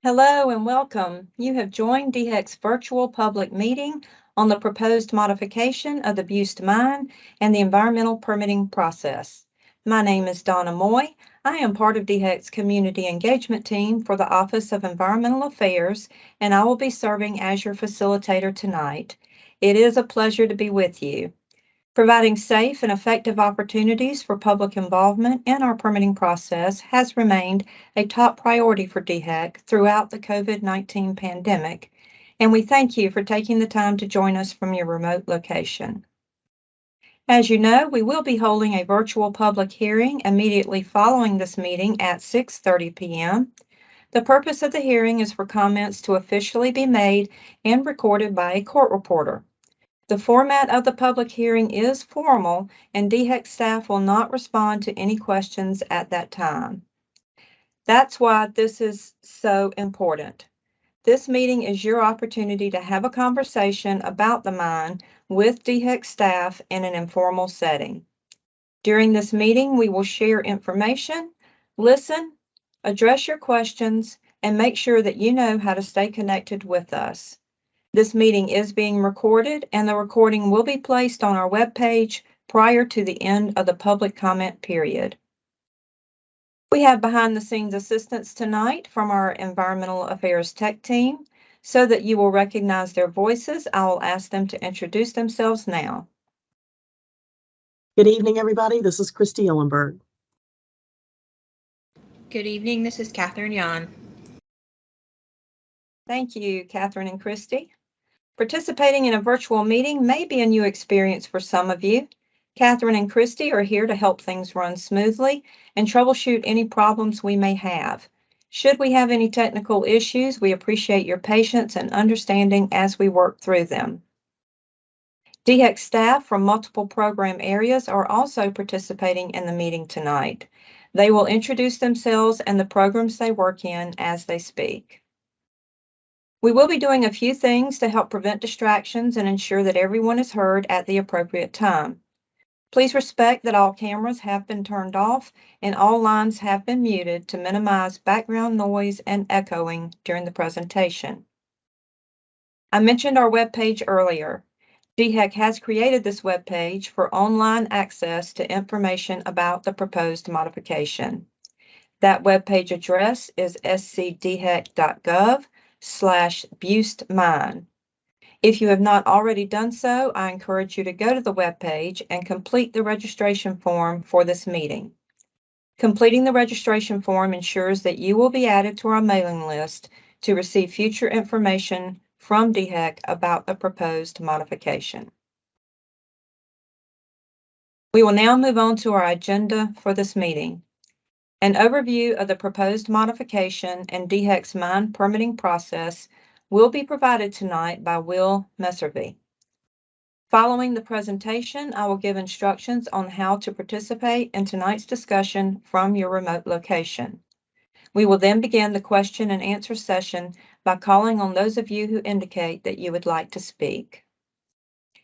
Hello and welcome. You have joined DHEC's virtual public meeting on the proposed modification of the Buist mine and the environmental permitting process. My name is Donna Moy. I am part of DHEC's community engagement team for the Office of Environmental Affairs, and I will be serving as your facilitator tonight. It is a pleasure to be with you. Providing safe and effective opportunities for public involvement in our permitting process has remained a top priority for DHEC throughout the COVID-19 pandemic, and we thank you for taking the time to join us from your remote location. As you know, we will be holding a virtual public hearing immediately following this meeting at 6:30 p.m. The purpose of the hearing is for comments to officially be made and recorded by a court reporter. The format of the public hearing is formal, and DHEC staff will not respond to any questions at that time. That's why this is so important. This meeting is your opportunity to have a conversation about the mine with DHEC staff in an informal setting. During this meeting, we will share information, listen, address your questions, and make sure that you know how to stay connected with us. This meeting is being recorded, and the recording will be placed on our webpage prior to the end of the public comment period. We have behind-the-scenes assistance tonight from our Environmental Affairs Tech team. So that you will recognize their voices, I will ask them to introduce themselves now. Good evening, everybody. This is Christy Illenberg. Good evening. This is Catherine Yan. Thank you, Catherine and Christy. Participating in a virtual meeting may be a new experience for some of you. Catherine and Christy are here to help things run smoothly and troubleshoot any problems we may have. Should we have any technical issues, we appreciate your patience and understanding as we work through them. DHEC staff from multiple program areas are also participating in the meeting tonight. They will introduce themselves and the programs they work in as they speak. We will be doing a few things to help prevent distractions and ensure that everyone is heard at the appropriate time. Please respect that all cameras have been turned off and all lines have been muted to minimize background noise and echoing during the presentation. I mentioned our webpage earlier. DHEC has created this webpage for online access to information about the proposed modification. That webpage address is scdhec.gov/Buist mine. If you have not already done so, I encourage you to go to the webpage and complete the registration form for this meeting. Completing the registration form ensures that you will be added to our mailing list to receive future information from DHEC about the proposed modification. We will now move on to our agenda for this meeting. An overview of the proposed modification and DHEC's mine permitting process will be provided tonight by Will Messervy. Following the presentation, I will give instructions on how to participate in tonight's discussion from your remote location. We will then begin the question and answer session by calling on those of you who indicate that you would like to speak.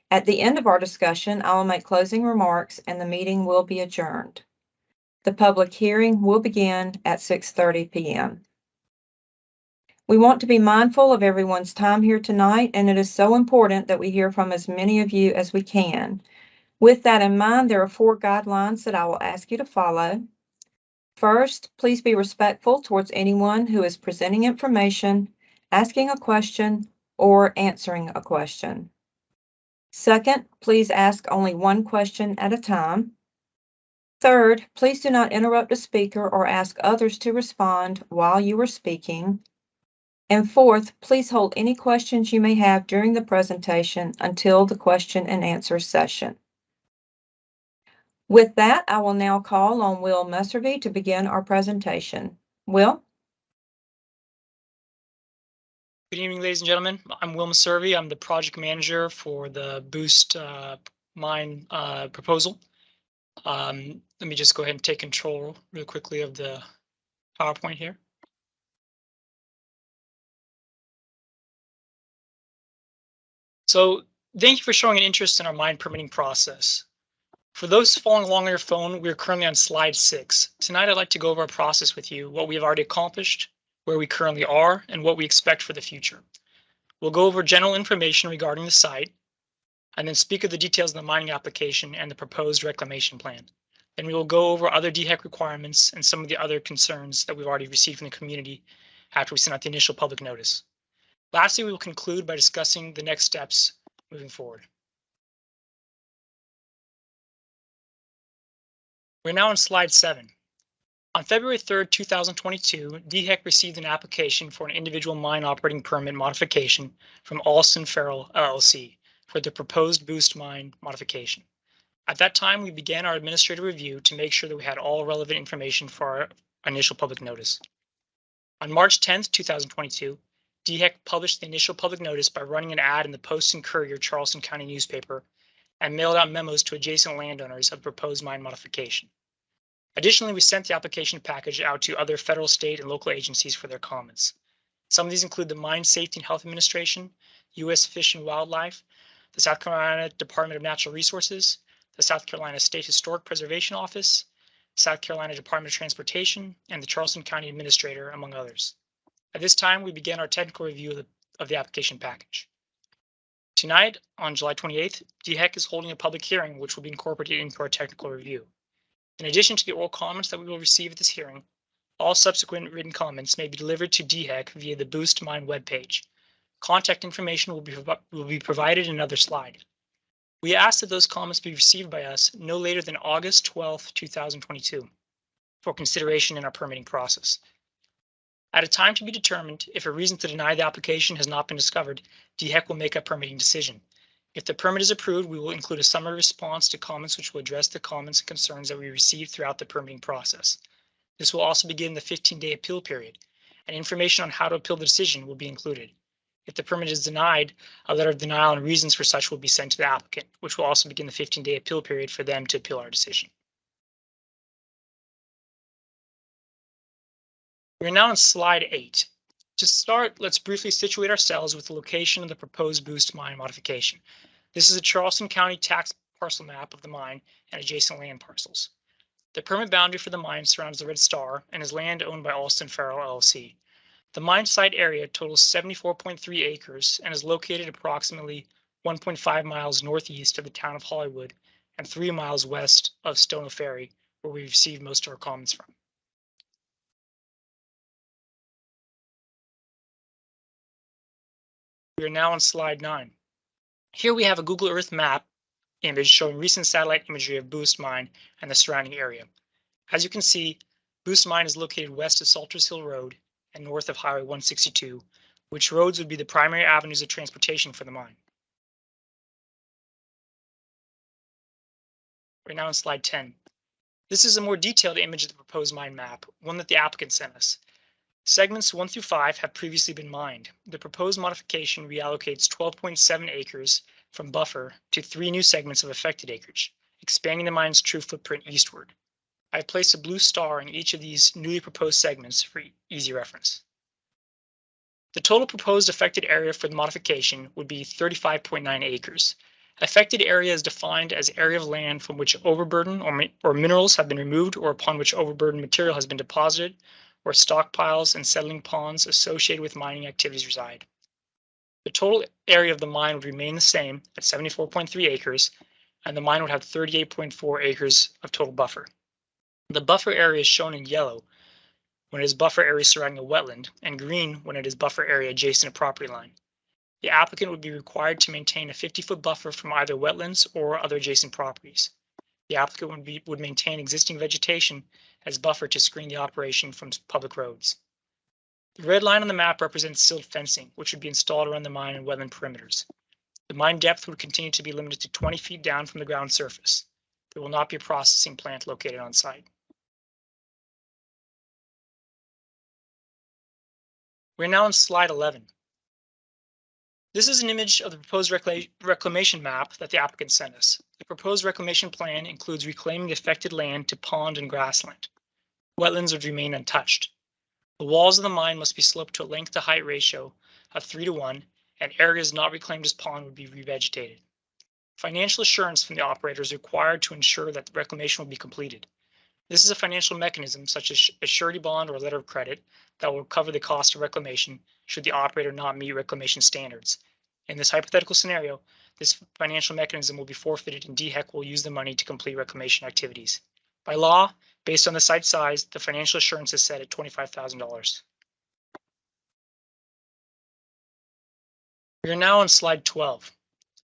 At the end of our discussion, I will make closing remarks and the meeting will be adjourned. The public hearing will begin at 6:30 p.m. We want to be mindful of everyone's time here tonight, and it is so important that we hear from as many of you as we can. With that in mind, there are 4 guidelines that I will ask you to follow. First, please be respectful towards anyone who is presenting information, asking a question, or answering a question. Second, please ask only one question at a time. Third, please do not interrupt a speaker or ask others to respond while you are speaking. And fourth, please hold any questions you may have during the presentation until the question and answer session. With that, I will now call on Will Messervy to begin our presentation. Will? Good evening, ladies and gentlemen. I'm Will Messervy. I'm the project manager for the Buist mine proposal. Let me just go ahead and take control real quickly of the PowerPoint here. So thank you for showing an interest in our mine permitting process. For those following along on your phone, we're currently on slide 6. Tonight, I'd like to go over our process with you, what we have already accomplished, where we currently are, and what we expect for the future. We'll go over general information regarding the site, and then speak of the details of the mining application and the proposed reclamation plan. Then we will go over other DHEC requirements and some of the other concerns that we've already received from the community after we sent out the initial public notice. Lastly, we will conclude by discussing the next steps moving forward. We're now on slide 7. On February 3rd, 2022, DHEC received an application for an individual mine operating permit modification from Alston Farrell LLC for the proposed Buist mine modification. At that time, we began our administrative review to make sure that we had all relevant information for our initial public notice. On March 10th, 2022, DHEC published the initial public notice by running an ad in the Post and Courier Charleston County newspaper and mailed out memos to adjacent landowners of the proposed mine modification. Additionally, we sent the application package out to other federal, state, and local agencies for their comments. Some of these include the Mine Safety and Health Administration, U.S. Fish and Wildlife, the South Carolina Department of Natural Resources, the South Carolina State Historic Preservation Office, South Carolina Department of Transportation, and the Charleston County Administrator, among others. At this time, we began our technical review of the application package. Tonight, on July 28th, DHEC is holding a public hearing which will be incorporated into our technical review. In addition to the oral comments that we will receive at this hearing, all subsequent written comments may be delivered to DHEC via the Buist Mine webpage. Contact information will be provided in another slide. We ask that those comments be received by us no later than August 12th, 2022 for consideration in our permitting process. At a time to be determined, if a reason to deny the application has not been discovered, DHEC will make a permitting decision. If the permit is approved, we will include a summary response to comments which will address the comments and concerns that we received throughout the permitting process. This will also begin the 15-day appeal period, and information on how to appeal the decision will be included. If the permit is denied, a letter of denial and reasons for such will be sent to the applicant, which will also begin the 15-day appeal period for them to appeal our decision. We're now on slide 8. To start, let's briefly situate ourselves with the location of the proposed Buist mine modification. This is a Charleston County tax parcel map of the mine and adjacent land parcels. The permit boundary for the mine surrounds the red star and is land owned by Alston Farrell LLC. The mine site area totals 74.3 acres and is located approximately 1.5 miles northeast of the town of Hollywood and 3 miles west of Stono Ferry, where we received most of our comments from. We are now on slide 9. Here we have a Google Earth map image showing recent satellite imagery of Buist mine and the surrounding area. As you can see, Buist mine is located west of Salters Hill Road and north of Highway 162, which roads would be the primary avenues of transportation for the mine. We're now on slide 10. This is a more detailed image of the proposed mine map, one that the applicant sent us. Segments 1 through 5 have previously been mined. The proposed modification reallocates 12.7 acres from buffer to 3 new segments of affected acreage, expanding the mine's true footprint eastward. I have placed a blue star in each of these newly proposed segments for easy reference. The total proposed affected area for the modification would be 35.9 acres. Affected area is defined as area of land from which overburden or minerals have been removed or upon which overburden material has been deposited, where stockpiles and settling ponds associated with mining activities reside. The total area of the mine would remain the same at 74.3 acres, and the mine would have 38.4 acres of total buffer. The buffer area is shown in yellow when it is buffer area surrounding a wetland, and green when it is buffer area adjacent to property line. The applicant would be required to maintain a 50-foot buffer from either wetlands or other adjacent properties. The applicant would maintain existing vegetation as buffer to screen the operation from public roads. The red line on the map represents silt fencing, which would be installed around the mine and wetland perimeters. The mine depth would continue to be limited to 20 feet down from the ground surface. There will not be a processing plant located on site. We're now on slide 11. This is an image of the proposed reclamation map that the applicant sent us. The proposed reclamation plan includes reclaiming the affected land to pond and grassland. Wetlands would remain untouched. The walls of the mine must be sloped to a length to height ratio of 3:1, and areas not reclaimed as pond would be revegetated. Financial assurance from the operator is required to ensure that the reclamation will be completed. This is a financial mechanism such as a surety bond or a letter of credit that will cover the cost of reclamation should the operator not meet reclamation standards. In this hypothetical scenario, this financial mechanism will be forfeited and DHEC will use the money to complete reclamation activities. By law, based on the site size, the financial assurance is set at $25,000. We are now on slide 12.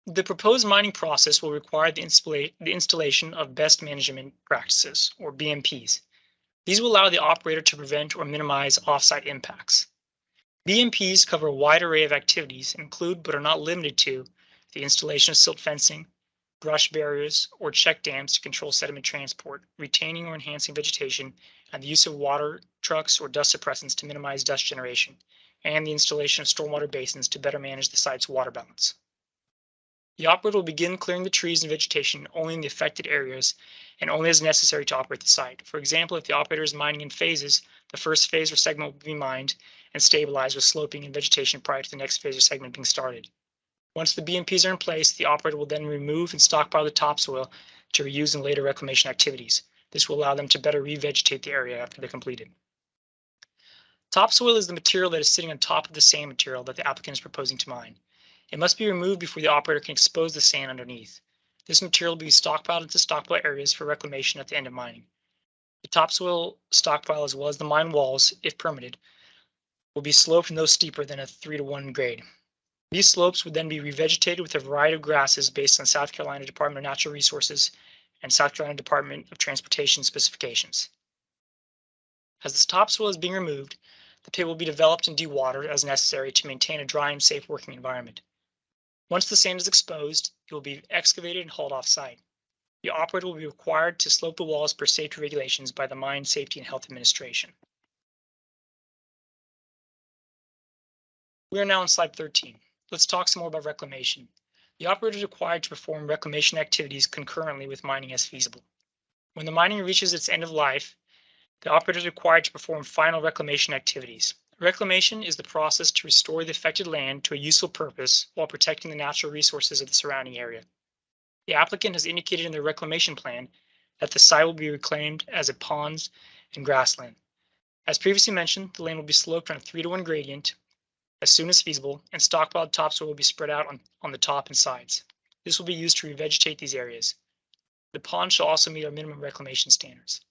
The proposed mining process will require the installation of best management practices, or BMPs. These will allow the operator to prevent or minimize offsite impacts. BMPs cover a wide array of activities, include but are not limited to the installation of silt fencing, brush barriers, or check dams to control sediment transport, retaining or enhancing vegetation, and the use of water trucks or dust suppressants to minimize dust generation, and the installation of stormwater basins to better manage the site's water balance. The operator will begin clearing the trees and vegetation only in the affected areas and only as necessary to operate the site. For example, if the operator is mining in phases, the first phase or segment will be mined and stabilized with sloping and vegetation prior to the next phase or segment being started. Once the BMPs are in place, the operator will then remove and stockpile the topsoil to reuse in later reclamation activities. This will allow them to better revegetate the area after they're completed. Topsoil is the material that is sitting on top of the sand material that the applicant is proposing to mine. It must be removed before the operator can expose the sand underneath. This material will be stockpiled into stockpile areas for reclamation at the end of mining. The topsoil stockpile, as well as the mine walls, if permitted, will be sloped no steeper than a 3:1 grade. These slopes would then be revegetated with a variety of grasses based on South Carolina Department of Natural Resources and South Carolina Department of Transportation specifications. As the topsoil is being removed, the pit will be developed and dewatered as necessary to maintain a dry and safe working environment. Once the sand is exposed, it will be excavated and hauled off-site. The operator will be required to slope the walls per safety regulations by the Mine Safety and Health Administration. We are now on slide 13. Let's talk some more about reclamation. The operator is required to perform reclamation activities concurrently with mining as feasible. When the mining reaches its end of life, the operator is required to perform final reclamation activities. Reclamation is the process to restore the affected land to a useful purpose while protecting the natural resources of the surrounding area. The applicant has indicated in their reclamation plan that the site will be reclaimed as a ponds and grassland. As previously mentioned, the land will be sloped on a 3:1 gradient as soon as feasible, and stockpiled topsoil will be spread out on the top and sides. This will be used to revegetate these areas. The pond shall also meet our minimum reclamation standards.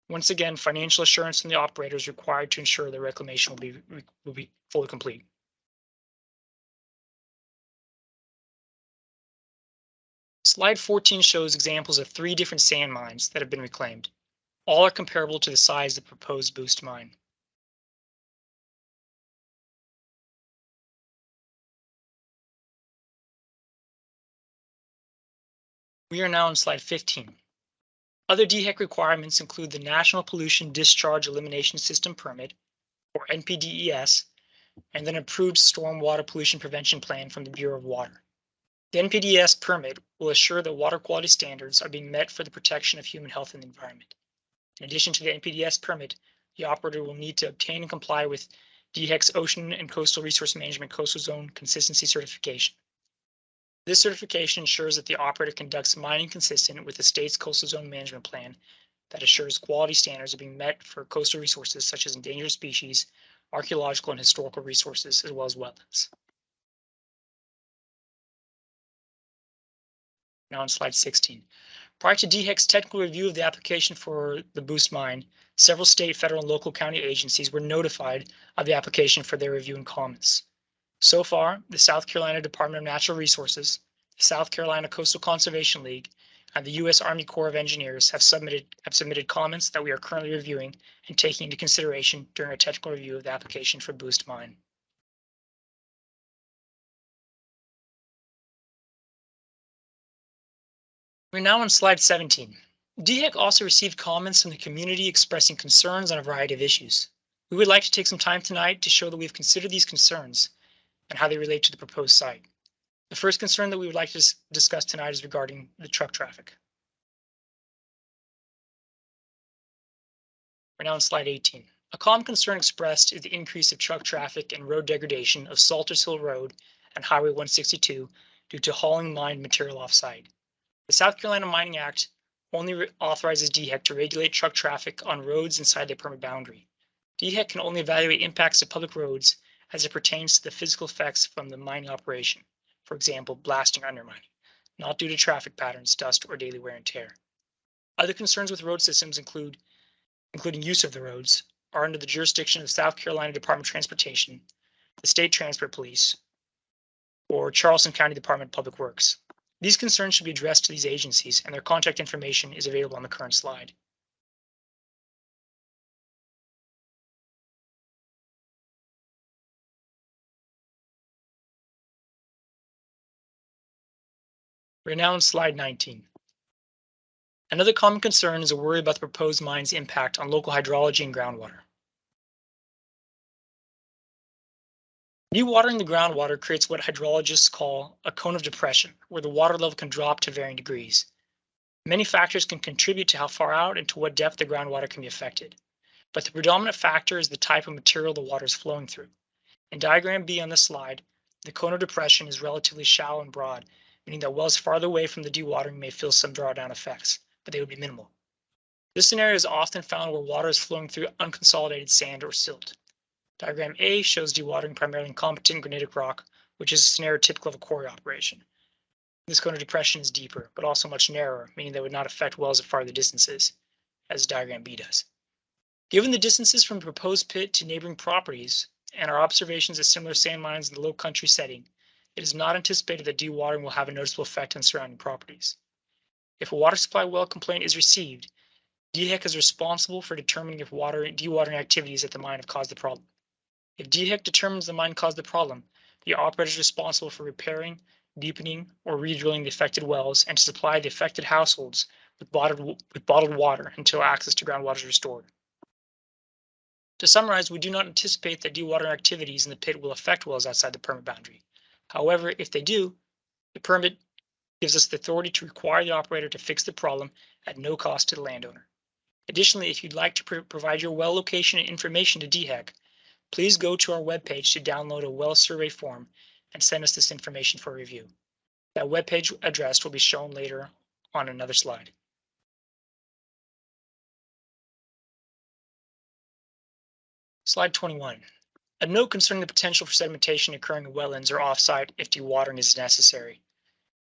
Once again, financial assurance from the operator is required to ensure the reclamation will be fully complete. Slide 14 shows examples of 3 different sand mines that have been reclaimed. All are comparable to the size of the proposed Buist mine. We are now on slide 15. Other DHEC requirements include the National Pollution Discharge Elimination System Permit, or NPDES, and an approved stormwater pollution prevention plan from the Bureau of Water. The NPDES permit will assure that water quality standards are being met for the protection of human health and the environment. In addition to the NPDES permit, the operator will need to obtain and comply with DHEC's Ocean and Coastal Resource Management Coastal Zone Consistency Certification. This certification ensures that the operator conducts mining consistent with the state's coastal zone management plan that assures quality standards are being met for coastal resources such as endangered species, archaeological and historical resources, as well as wetlands. Now on slide 16. Prior to DHEC's technical review of the application for the Buist mine, several state, federal, and local county agencies were notified of the application for their review and comments. So far, the South Carolina Department of Natural Resources, the South Carolina Coastal Conservation League, and the U.S. Army Corps of Engineers have submitted comments that we are currently reviewing and taking into consideration during our technical review of the application for Buist mine. We're now on slide 17. DHEC also received comments from the community expressing concerns on a variety of issues. We would like to take some time tonight to show that we've considered these concerns and how they relate to the proposed site. The first concern that we would like to discuss tonight is regarding the truck traffic. We're now on slide 18. A common concern expressed is the increase of truck traffic and road degradation of Salters Hill Road and Highway 162 due to hauling mined material off-site. The South Carolina Mining Act only authorizes DHEC to regulate truck traffic on roads inside the permit boundary. DHEC can only evaluate impacts to public roads as it pertains to the physical effects from the mining operation, for example, blasting or undermining, not due to traffic patterns, dust, or daily wear and tear. Other concerns with road systems including use of the roads, are under the jurisdiction of the South Carolina Department of Transportation, the State Transport Police, or Charleston County Department of Public Works. These concerns should be addressed to these agencies, and their contact information is available on the current slide. We're now on slide 19. Another common concern is a worry about the proposed mine's impact on local hydrology and groundwater. Dewatering the groundwater creates what hydrologists call a cone of depression, where the water level can drop to varying degrees. Many factors can contribute to how far out and to what depth the groundwater can be affected, but the predominant factor is the type of material the water is flowing through. In diagram B on this slide, the cone of depression is relatively shallow and broad, meaning that wells farther away from the dewatering may feel some drawdown effects, but they would be minimal. This scenario is often found where water is flowing through unconsolidated sand or silt. Diagram A shows dewatering primarily in competent granitic rock, which is a scenario typical of a quarry operation. This cone of depression is deeper, but also much narrower, meaning that it would not affect wells at farther distances, as diagram B does. Given the distances from the proposed pit to neighboring properties and our observations of similar sand mines in the low country setting, it is not anticipated that dewatering will have a noticeable effect on surrounding properties. If a water supply well complaint is received, DHEC is responsible for determining if dewatering activities at the mine have caused the problem. If DHEC determines the mine caused the problem, the operator is responsible for repairing, deepening, or redrilling the affected wells and to supply the affected households with bottled water until access to groundwater is restored. To summarize, we do not anticipate that dewatering activities in the pit will affect wells outside the permit boundary. However, if they do, the permit gives us the authority to require the operator to fix the problem at no cost to the landowner. Additionally, if you'd like to provide your well location and information to DHEC, please go to our webpage to download a well survey form and send us this information for review. That webpage address will be shown later on another slide. Slide 21. A note concerning the potential for sedimentation occurring in wetlands or offsite if dewatering is necessary.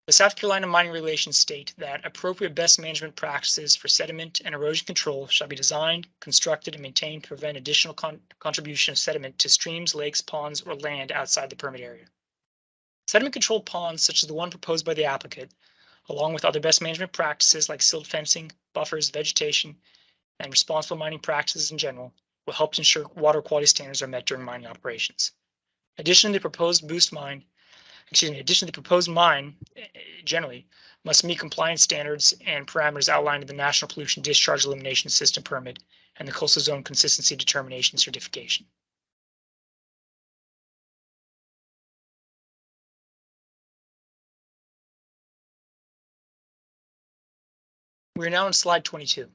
The South Carolina mining regulations state that appropriate best management practices for sediment and erosion control shall be designed, constructed, and maintained to prevent additional contribution of sediment to streams, lakes, ponds, or land outside the permit area. Sediment-controlled ponds, such as the one proposed by the applicant, along with other best management practices like silt fencing, buffers, vegetation, and responsible mining practices in general, will help to ensure water quality standards are met during mining operations. Additionally, the proposed mine generally must meet compliance standards and parameters outlined in the National Pollution Discharge Elimination System permit and the Coastal Zone Consistency Determination certification. We are now on slide 22.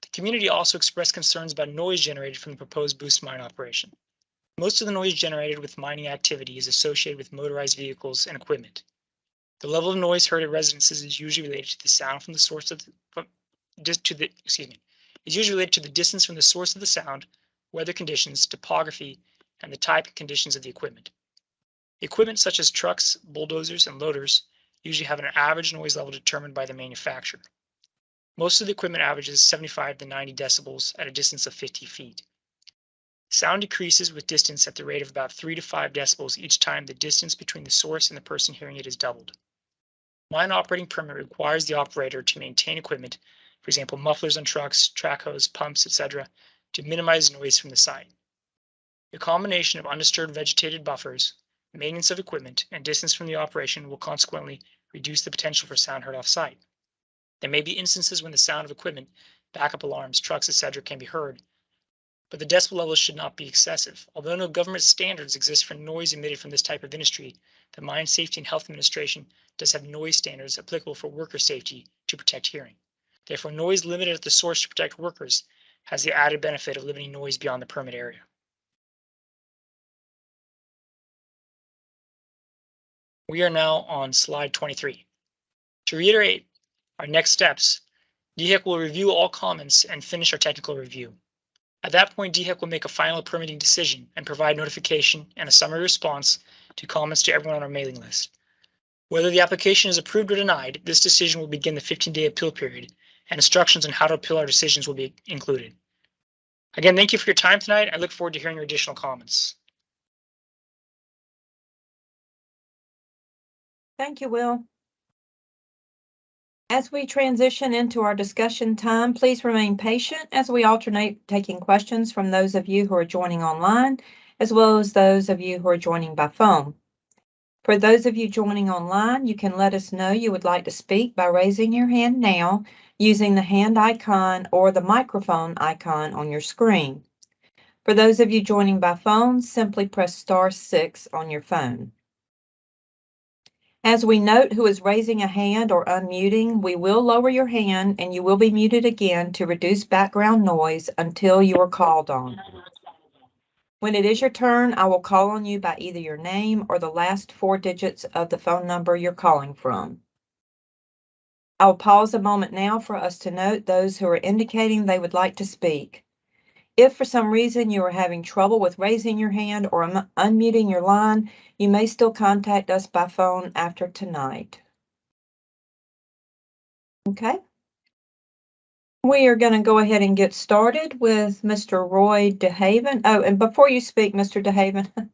The community also expressed concerns about noise generated from the proposed Buist mine operation. Most of the noise generated with mining activity is associated with motorized vehicles and equipment. The level of noise heard at residences is usually related to the sound from the source of is usually related to the distance from the source of the sound, weather conditions, topography, and the type and conditions of the equipment. Equipment such as trucks, bulldozers, and loaders usually have an average noise level determined by the manufacturer. Most of the equipment averages 75 to 90 decibels at a distance of 50 feet. Sound decreases with distance at the rate of about 3 to 5 decibels each time the distance between the source and the person hearing it is doubled. Mine operating permit requires the operator to maintain equipment, for example, mufflers on trucks, track hose, pumps, etc., to minimize noise from the site. The combination of undisturbed vegetated buffers, maintenance of equipment, and distance from the operation will consequently reduce the potential for sound heard off-site. There may be instances when the sound of equipment, backup alarms, trucks, etc., can be heard, but the decibel levels should not be excessive. Although no government standards exist for noise emitted from this type of industry, the Mine Safety and Health Administration does have noise standards applicable for worker safety to protect hearing. Therefore, noise limited at the source to protect workers has the added benefit of limiting noise beyond the permit area. We are now on slide 23. To reiterate our next steps, DHEC will review all comments and finish our technical review. At that point, DHEC will make a final permitting decision and provide notification and a summary response to comments to everyone on our mailing list. Whether the application is approved or denied, this decision will begin the 15-day appeal period, and instructions on how to appeal our decisions will be included. Again, thank you for your time tonight. I look forward to hearing your additional comments. Thank you, Will. As we transition into our discussion time, please remain patient as we alternate taking questions from those of you who are joining online, as well as those of you who are joining by phone. For those of you joining online, you can let us know you would like to speak by raising your hand now using the hand icon or the microphone icon on your screen. For those of you joining by phone, simply press *6 on your phone. As we note who is raising a hand or unmuting, we will lower your hand and you will be muted again to reduce background noise until you are called on. When it is your turn, I will call on you by either your name or the last 4 digits of the phone number you're calling from. I'll pause a moment now for us to note those who are indicating they would like to speak. If for some reason you are having trouble with raising your hand or unmuting your line, you may still contact us by phone after tonight. Okay. We are going to go ahead and get started with Mr. Roy DeHaven. Oh, and before you speak, Mr. DeHaven,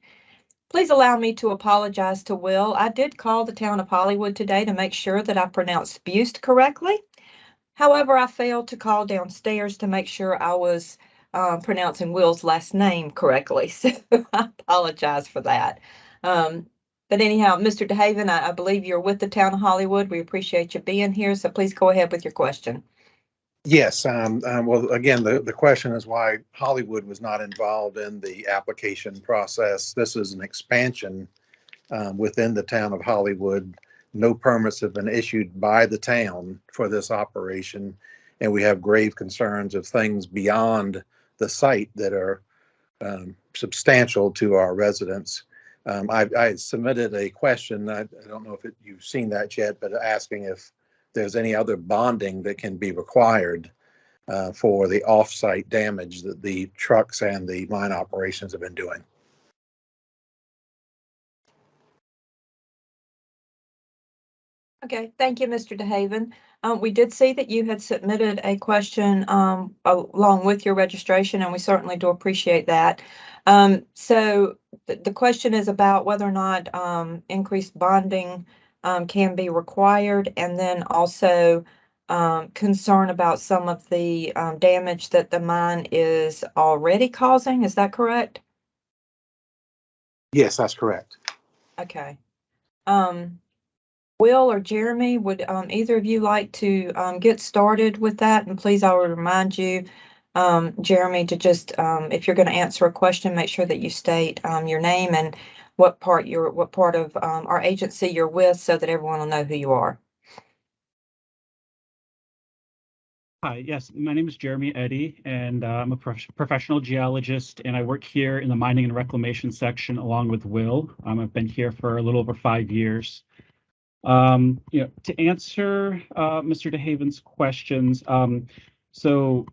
please allow me to apologize to Will. I did call the town of Hollywood today to make sure that I pronounced Buist correctly. However, I failed to call downstairs to make sure I was pronouncing Will's last name correctly. So I apologize for that. But anyhow, Mr. DeHaven, I believe you're with the town of Hollywood. We appreciate you being here. So please go ahead with your question. Yes. Well, again, the question is why Hollywood was not involved in the application process. This is an expansion within the town of Hollywood. No permits have been issued by the town for this operation, and we have grave concerns of things beyond the site that are substantial to our residents. I submitted a question. I don't know if you've seen that yet, but asking if there's any other bonding that can be required for the off-site damage that the trucks and the mine operations have been doing. Okay, thank you, Mr. DeHaven. We did see that you had submitted a question along with your registration, and we certainly do appreciate that. So the question is about whether or not increased bonding can be required, and then also concern about some of the damage that the mine is already causing. Is that correct? Yes, that's correct. Okay. Will or Jeremy, would either of you like to get started with that? And please, I will remind you, Jeremy, to just, if you're going to answer a question, make sure that you state your name and what part of our agency you're with, so that everyone will know who you are. Hi, yes, my name is Jeremy Eddy, and I'm a professional geologist, and I work here in the mining and reclamation section along with Will. I've been here for a little over 5 years. To answer Mr. DeHaven's questions, so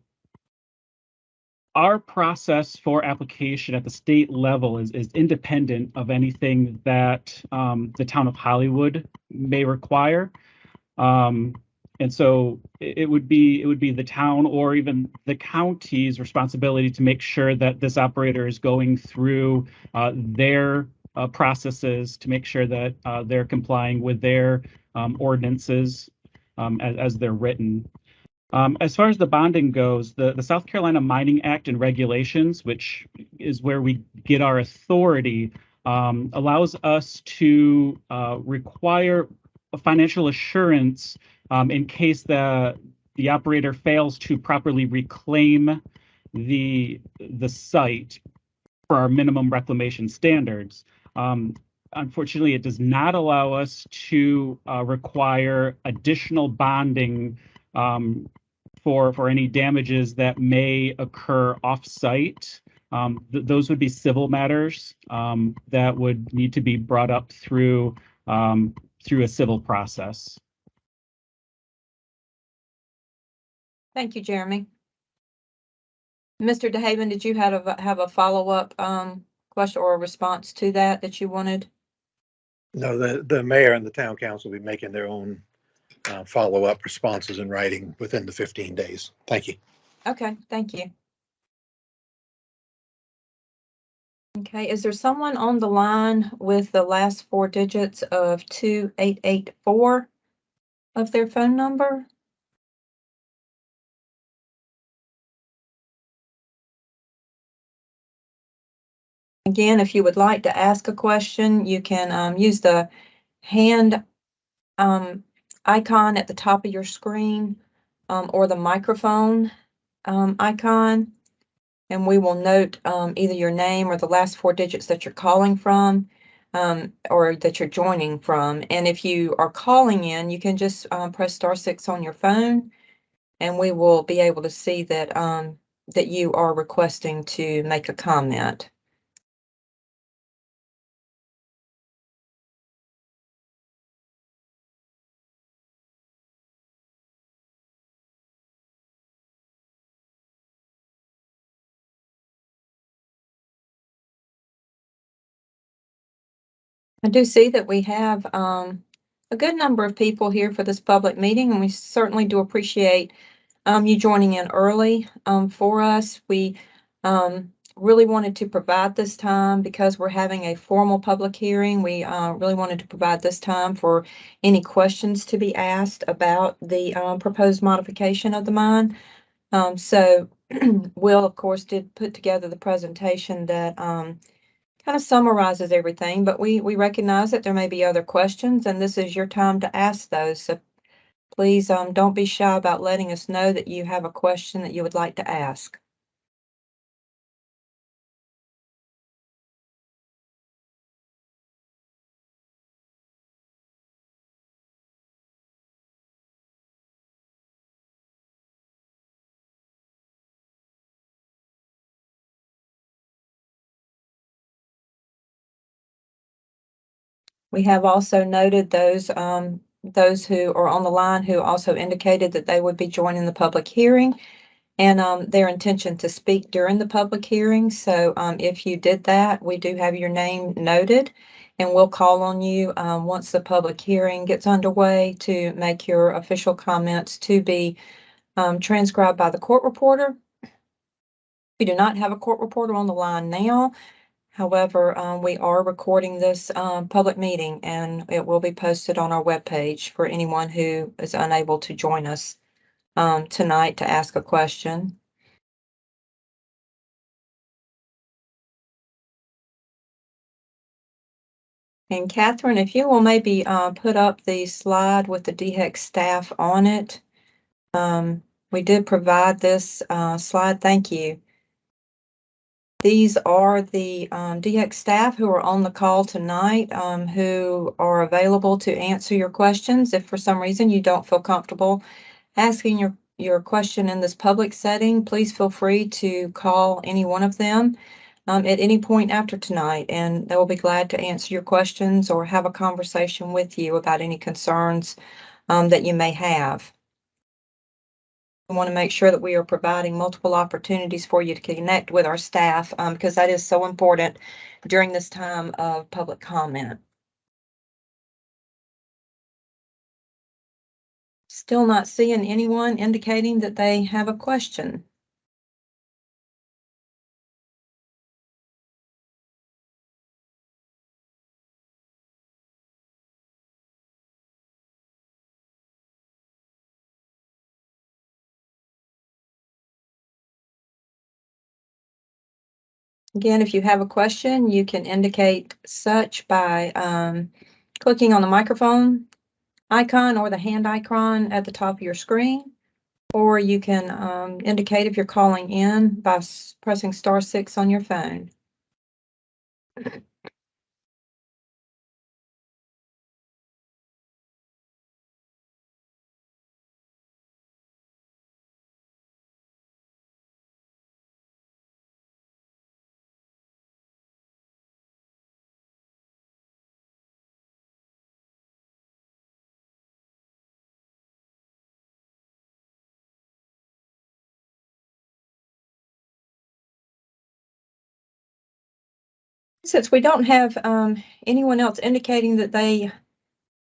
our process for application at the state level is independent of anything that the town of Hollywood may require. And so it would be the town or even the county's responsibility to make sure that this operator is going through their processes to make sure that they're complying with their ordinances as they're written. As far as the bonding goes, the South Carolina Mining Act and regulations, which is where we get our authority, allows us to require a financial assurance in case the operator fails to properly reclaim the site for our minimum reclamation standards. Unfortunately, it does not allow us to require additional bonding for any damages that may occur off-site. Those would be civil matters that would need to be brought up through a civil process. Thank you, Jeremy. Mr. DeHaven, did you have a follow-up question or a response to that you wanted? No, the mayor and the town council will be making their own follow-up responses in writing within the 15 days. Thank you. Okay, thank you. Okay, is there someone on the line with the last four digits of 2884 of their phone number? Again, if you would like to ask a question, you can use the hand icon at the top of your screen or the microphone icon, and we will note either your name or the last four digits that you're calling from or that you're joining from. And if you are calling in, you can just press *6 on your phone, and we will be able to see that that you are requesting to make a comment. I do see that we have a good number of people here for this public meeting, and we certainly do appreciate you joining in early for us. We really wanted to provide this time because we're having a formal public hearing. We really wanted to provide this time for any questions to be asked about the proposed modification of the mine. So Will, of course, did put together the presentation that kind of summarizes everything, but we recognize that there may be other questions, and this is your time to ask those. So please don't be shy about letting us know that you have a question that you would like to ask. We have also noted those who are on the line who also indicated that they would be joining the public hearing and their intention to speak during the public hearing. So if you did that, we do have your name noted, and we'll call on you once the public hearing gets underway to make your official comments to be transcribed by the court reporter. We do not have a court reporter on the line now. However, we are recording this public meeting, and it will be posted on our webpage for anyone who is unable to join us tonight to ask a question. And Catherine, if you will maybe put up the slide with the DHEC staff on it. We did provide this slide. Thank you. These are the DHEC staff who are on the call tonight, who are available to answer your questions. If for some reason you don't feel comfortable asking your question in this public setting, please feel free to call any one of them at any point after tonight, and they will be glad to answer your questions or have a conversation with you about any concerns that you may have. We want to make sure that we are providing multiple opportunities for you to connect with our staff because that is so important during this time of public comment. Still not seeing anyone indicating that they have a question. Again, if you have a question, you can indicate such by clicking on the microphone icon or the hand icon at the top of your screen, or you can indicate if you're calling in by pressing *6 on your phone. Since we don't have anyone else indicating that they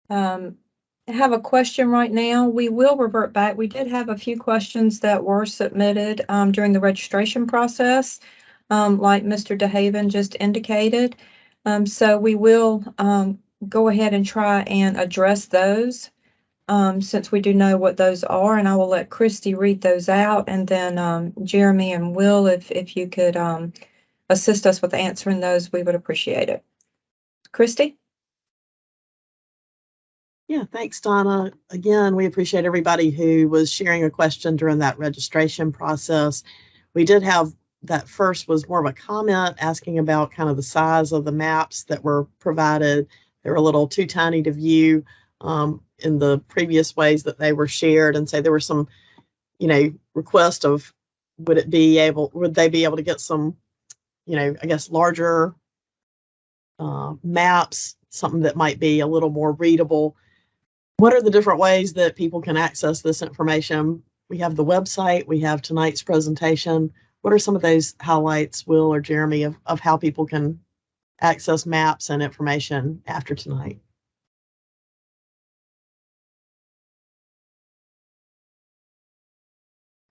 have a question right now, we will revert back. We did have a few questions that were submitted during the registration process, like Mr. DeHaven just indicated. So we will go ahead and try and address those since we do know what those are, and I will let Christy read those out, and then Jeremy and Will, if you could assist us with answering those, we would appreciate it. Christy? Yeah, thanks, Donna. Again, we appreciate everybody who was sharing a question during that registration process. We did have that first was more of a comment asking about kind of the size of the maps that were provided. They were a little too tiny to view in the previous ways that they were shared. And so there were some, request of would they be able to get some, I guess larger maps, something that might be a little more readable. What are the different ways that people can access this information? We have the website, we have tonight's presentation. What are some of those highlights, Will or Jeremy, of how people can access maps and information after tonight?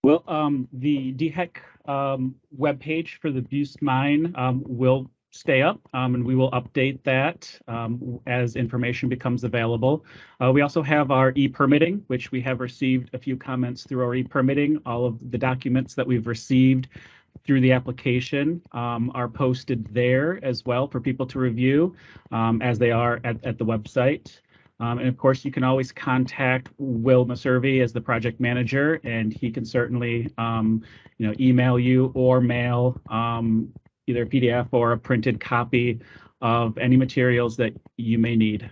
Well, the DHEC webpage for the Buist Mine will stay up, and we will update that as information becomes available. We also have our e-permitting, which we have received a few comments through our e-permitting. All of the documents that we've received through the application are posted there as well for people to review as they are at the website. And of course, you can always contact Will Maservi as the project manager, and he can certainly, email you or mail either a PDF or a printed copy of any materials that you may need.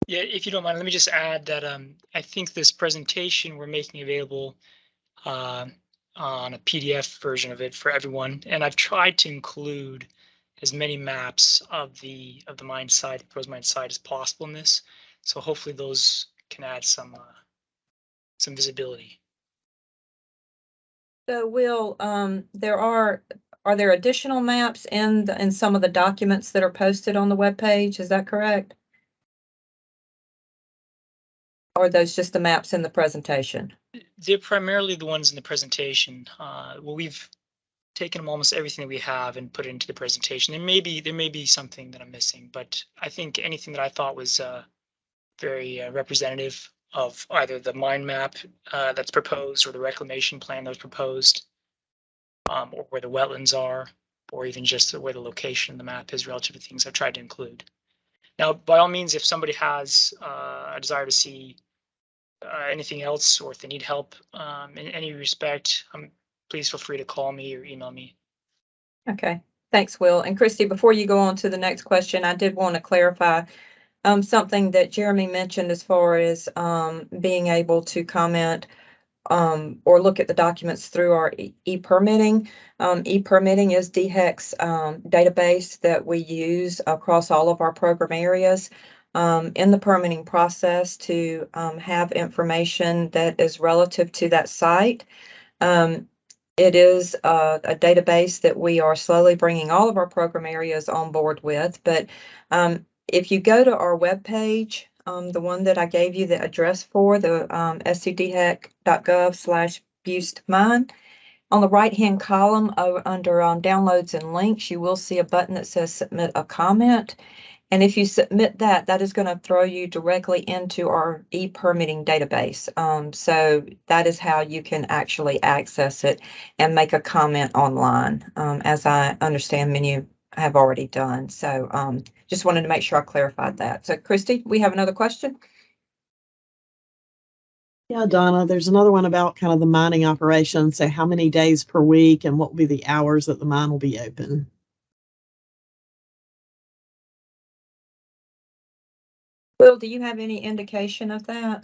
Yeah, if you don't mind, let me just add that I think this presentation we're making available on a PDF version of it for everyone, and I've tried to include as many maps of the mine site, the proposed mine site, as possible in this. So hopefully those can add some visibility. So Will, are there additional maps in some of the documents that are posted on the webpage? Is that correct? Or are those just the maps in the presentation? They're primarily the ones in the presentation. Well, we've taken almost everything that we have and put it into the presentation. There may be something that I'm missing, but I think anything that I thought was very representative of either the mine map that's proposed or the reclamation plan that was proposed, or where the wetlands are, or even just where the location of the map is relative to things I've tried to include. Now, by all means, if somebody has a desire to see anything else, or if they need help in any respect, please feel free to call me or email me. Okay, thanks, Will. And Christy, before you go on to the next question, I did want to clarify something that Jeremy mentioned as far as being able to comment or look at the documents through our e-permitting. E-permitting is DHEC's database that we use across all of our program areas in the permitting process to have information that is relative to that site. It is a database that we are slowly bringing all of our program areas on board with, but if you go to our webpage, the one that I gave you the address for, the scdhec.gov/Buist Mine, on the right-hand column under downloads and links, you will see a button that says submit a comment. And if you submit that, that is going to throw you directly into our e-permitting database. So that is how you can actually access it and make a comment online, as I understand many have already done. So just wanted to make sure I clarified that. So Christy, we have another question? Yeah, Donna, there's another one about kind of the mining operation. So how many days per week and what will be the hours that the mine will be open? Will, do you have any indication of that?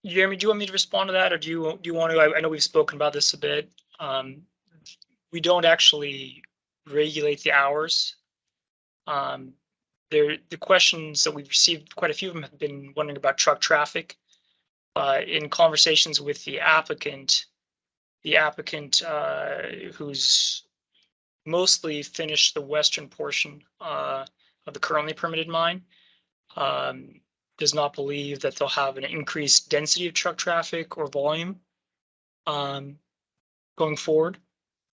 Jeremy, do you want me to respond to that, or do you want to? I know we've spoken about this a bit. We don't actually regulate the hours. The questions that we've received, quite a few of them have been wondering about truck traffic. In conversations with the applicant who's mostly finish the western portion of the currently permitted mine. Does not believe that they'll have an increased density of truck traffic or volume going forward,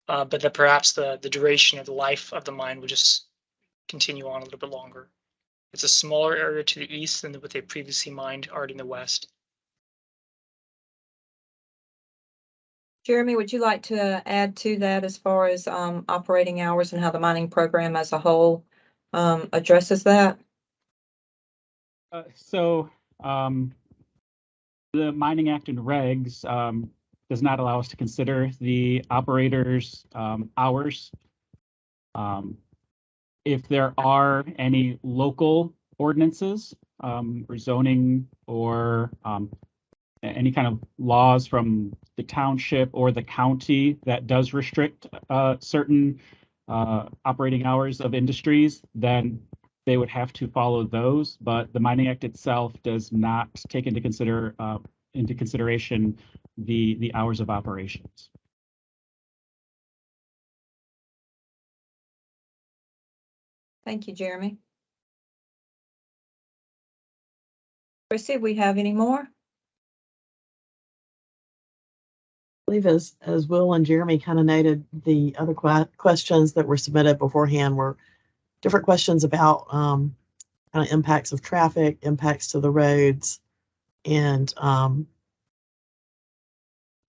but that perhaps the duration of the life of the mine will just continue on a little bit longer. It's a smaller area to the east than what they previously mined already in the west. Jeremy, would you like to add to that as far as operating hours and how the mining program as a whole addresses that? The Mining Act and regs does not allow us to consider the operator's hours. If there are any local ordinances, or zoning, or any kind of laws from the township or the county that does restrict certain operating hours of industries, then they would have to follow those. But the Mining Act itself does not take into consideration the hours of operations. Thank you, Jeremy. Chrissy, we have any more? I believe as Will and Jeremy kind of noted, the other questions that were submitted beforehand were different questions about kind of impacts of traffic, impacts to the roads, and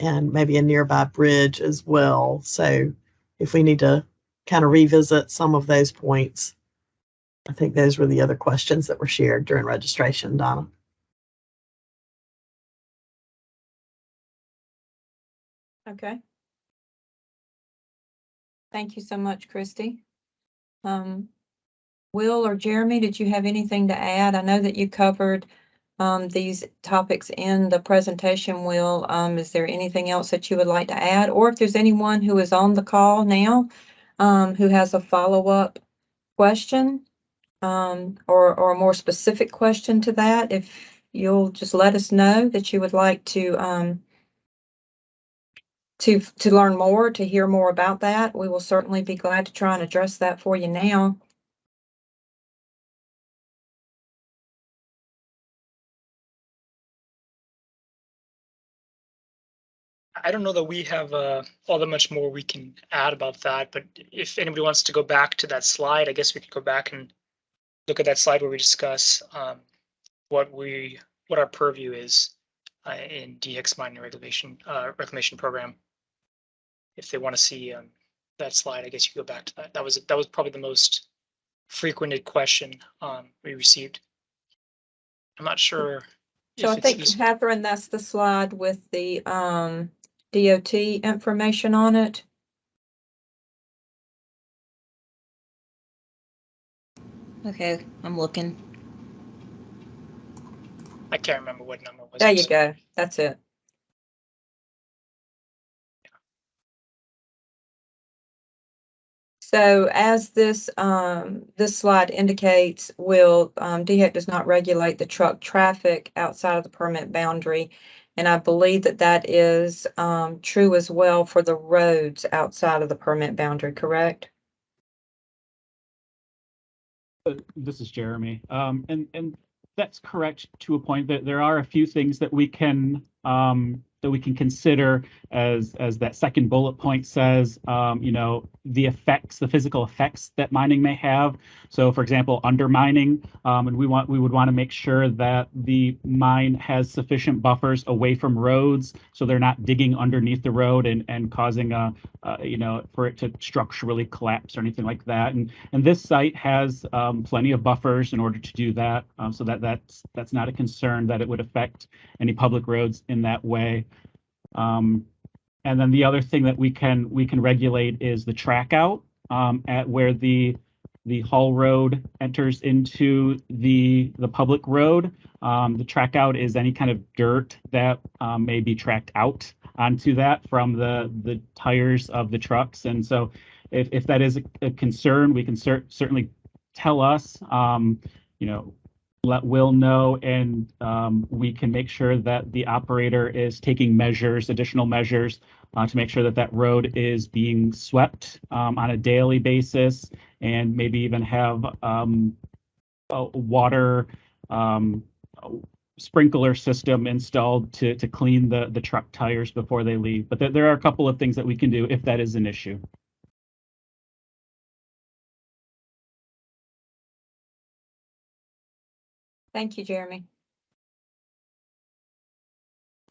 maybe a nearby bridge as well. So if we need to kind of revisit some of those points, I think those were the other questions that were shared during registration, Donna. Okay. Thank you so much, Christy. Will or Jeremy, did you have anything to add? I know that you covered these topics in the presentation. Will, is there anything else that you would like to add? Or if there's anyone who is on the call now who has a follow-up question or a more specific question to that, if you'll just let us know that you would like to learn more, to hear more about that, we will certainly be glad to try and address that for you now. I don't know that we have all that much more we can add about that, but if anybody wants to go back to that slide, I guess we could go back and look at that slide where we discuss what our purview is in DX mining reclamation program. If they want to see that slide, I guess you go back to that. That was probably the most frequented question we received. I'm not sure. So I think, Catherine, that's the slide with the DOT information on it. Okay, I'm looking. I can't remember what number it was. There you go. That's it. So as this slide indicates, DHEC does not regulate the truck traffic outside of the permit boundary. And I believe that is true as well for the roads outside of the permit boundary, correct? This is Jeremy. And that's correct to a point. That there are a few things that we can consider as that second bullet point says, the physical effects that mining may have. So for example, undermining, and we would want to make sure that the mine has sufficient buffers away from roads, so they're not digging underneath the road and causing for it to structurally collapse or anything like that. And this site has plenty of buffers in order to do that, so that's not a concern that it would affect any public roads in that way. And then the other thing that we can regulate is the track out at where the haul road enters into the public road. The track out is any kind of dirt that may be tracked out onto that from the tires of the trucks. And so if that is a concern, we can certainly tell us, let Will know, and we can make sure that the operator is taking additional measures to make sure that that road is being swept on a daily basis, and maybe even have a water sprinkler system installed to clean the truck tires before they leave. But there are a couple of things that we can do if that is an issue. Thank you, Jeremy.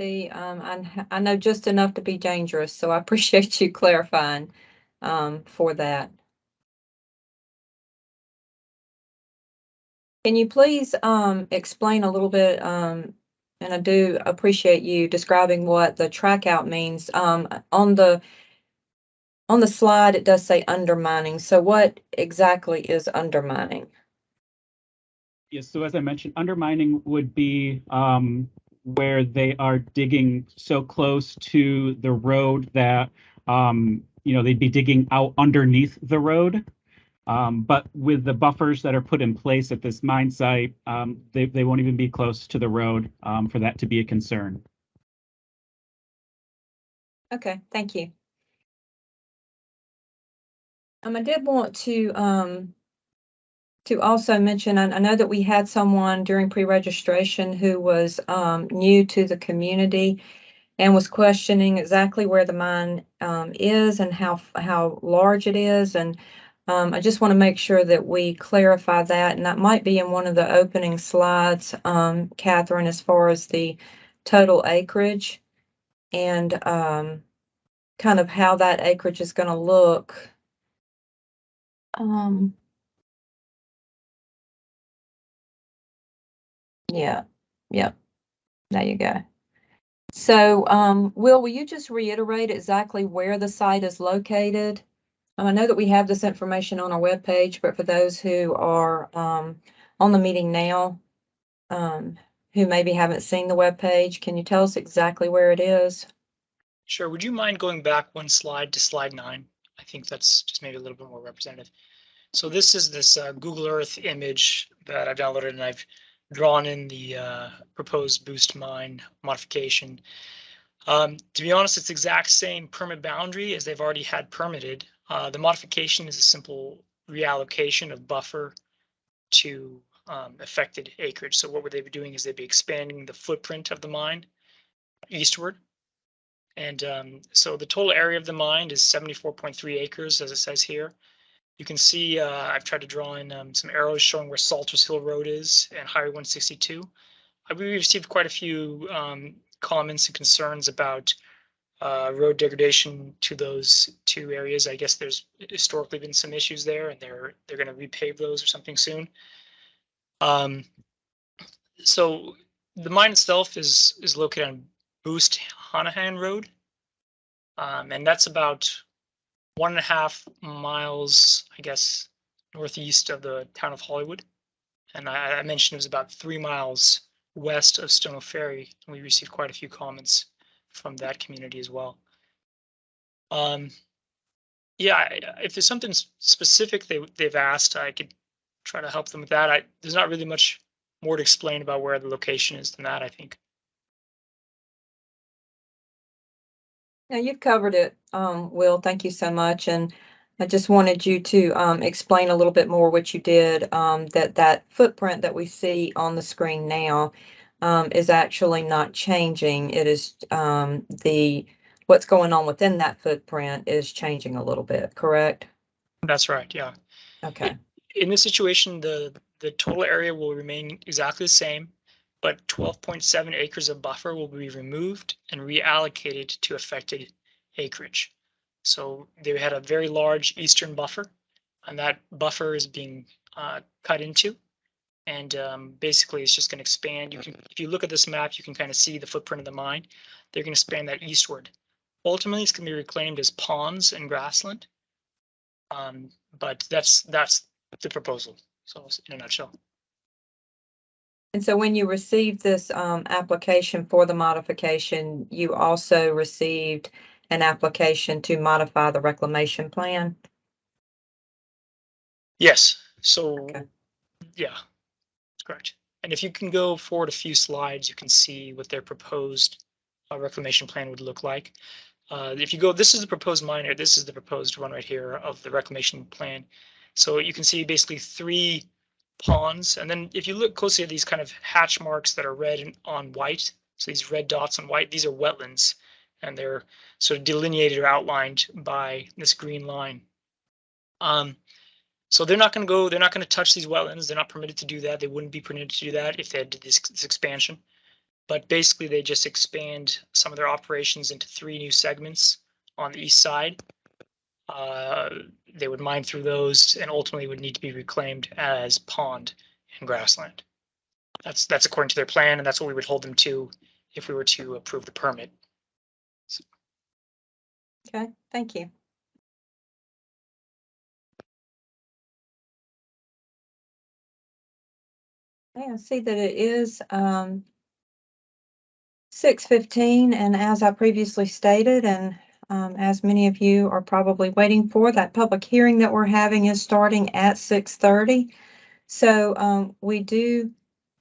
I know just enough to be dangerous, so I appreciate you clarifying for that. Can you please explain a little bit, and I do appreciate you describing what the track out means. On the slide, it does say undermining. So what exactly is undermining? Yes, so as I mentioned, undermining would be where they are digging so close to the road that they'd be digging out underneath the road. But with the buffers that are put in place at this mine site, they won't even be close to the road for that to be a concern. Okay, thank you. I did want to also mention, I know that we had someone during pre-registration who was new to the community and was questioning exactly where the mine is and how large it is. And I just want to make sure that we clarify that, and that might be in one of the opening slides, Catherine, as far as the total acreage and kind of how that acreage is going to look. Yeah, there you go. So, will you just reiterate exactly where the site is located? I know that we have this information on our webpage, but for those who are on the meeting now, who maybe haven't seen the webpage, can you tell us exactly where it is? Sure. Would you mind going back one slide to slide 9? I think that's just maybe a little bit more representative. So this is this Google Earth image that I've downloaded, and I've drawn in the proposed Buist mine modification. To be honest, it's the exact same permit boundary as they've already had permitted. The modification is a simple reallocation of buffer to affected acreage. So what would they be doing is they'd be expanding the footprint of the mine eastward. And so the total area of the mine is 74.3 acres, as it says here. You can see I've tried to draw in some arrows showing where Salters Hill Road is and Highway 162. We received quite a few comments and concerns about road degradation to those two areas. I guess there's historically been some issues there, and they're going to repave those or something soon. So the mine itself is located on Buist Hanahan Road, and that's about 1.5 miles, I guess, northeast of the town of Hollywood. And I mentioned it was about 3 miles west of Stono Ferry, and we received quite a few comments from that community as well. Yeah, if there's something specific they've asked, I could try to help them with that. There's not really much more to explain about where the location is than that, I think. Yeah, you've covered it, Will. Thank you so much. And I just wanted you to explain a little bit more what you did, that footprint that we see on the screen now is actually not changing. It is what's going on within that footprint is changing a little bit, correct? That's right, yeah. Okay. In this situation, the total area will remain exactly the same, but 12.7 acres of buffer will be removed and reallocated to affected acreage. So they had a very large eastern buffer, and that buffer is being cut into, and basically it's just going to expand. If you look at this map, you can kind of see the footprint of the mine. They're going to expand that eastward. Ultimately, it's going to be reclaimed as ponds and grassland, but that's the proposal. So in a nutshell. And so when you received this application for the modification, you also received an application to modify the reclamation plan? Yes. So Okay. yeah, that's correct. And if you can go forward a few slides, you can see what their proposed reclamation plan would look like. If you go, this is the proposed mine here. This is the proposed one right here of the reclamation plan. So you can see basically 3 ponds. And then if you look closely at these kind of hatch marks that are red on white, so these red dots on white, these are wetlands, and they're sort of delineated or outlined by this green line. So they're not going to go, they're not going to touch these wetlands. They're not permitted to do that. They wouldn't be permitted to do that if they had this expansion. But basically they just expand some of their operations into 3 new segments on the east side. They would mine through those and ultimately would need to be reclaimed as pond and grassland. That's according to their plan, and that's what we would hold them to if we were to approve the permit. So, Okay, thank you. Okay, I see that it is 6:15, and as I previously stated, and as many of you are probably waiting for, that public hearing that we're having is starting at 6:30. So we do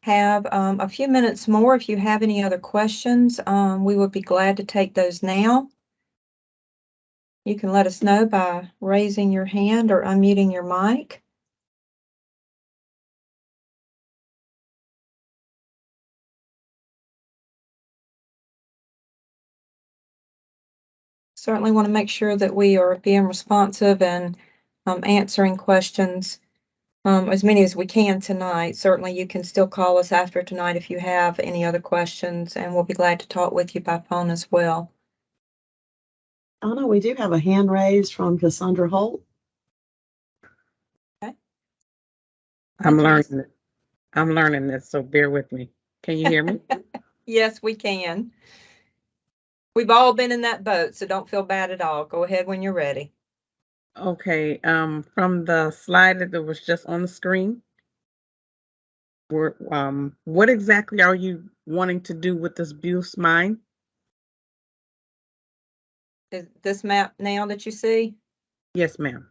have a few minutes more. If you have any other questions, we would be glad to take those now. You can let us know by raising your hand or unmuting your mic. Certainly want to make sure that we are being responsive and answering questions, as many as we can tonight. Certainly you can still call us after tonight if you have any other questions, and we'll be glad to talk with you by phone as well. Donna, we do have a hand raised from Cassandra Holt. Okay. I'm Thank you, learning it. I'm learning this, so bear with me. Can you hear me? Yes, we can. We've all been in that boat, so don't feel bad at all. Go ahead when you're ready. Okay, from the slide that was just on the screen, what exactly are you wanting to do with this Buist mine? Is this map now that you see? Yes, ma'am.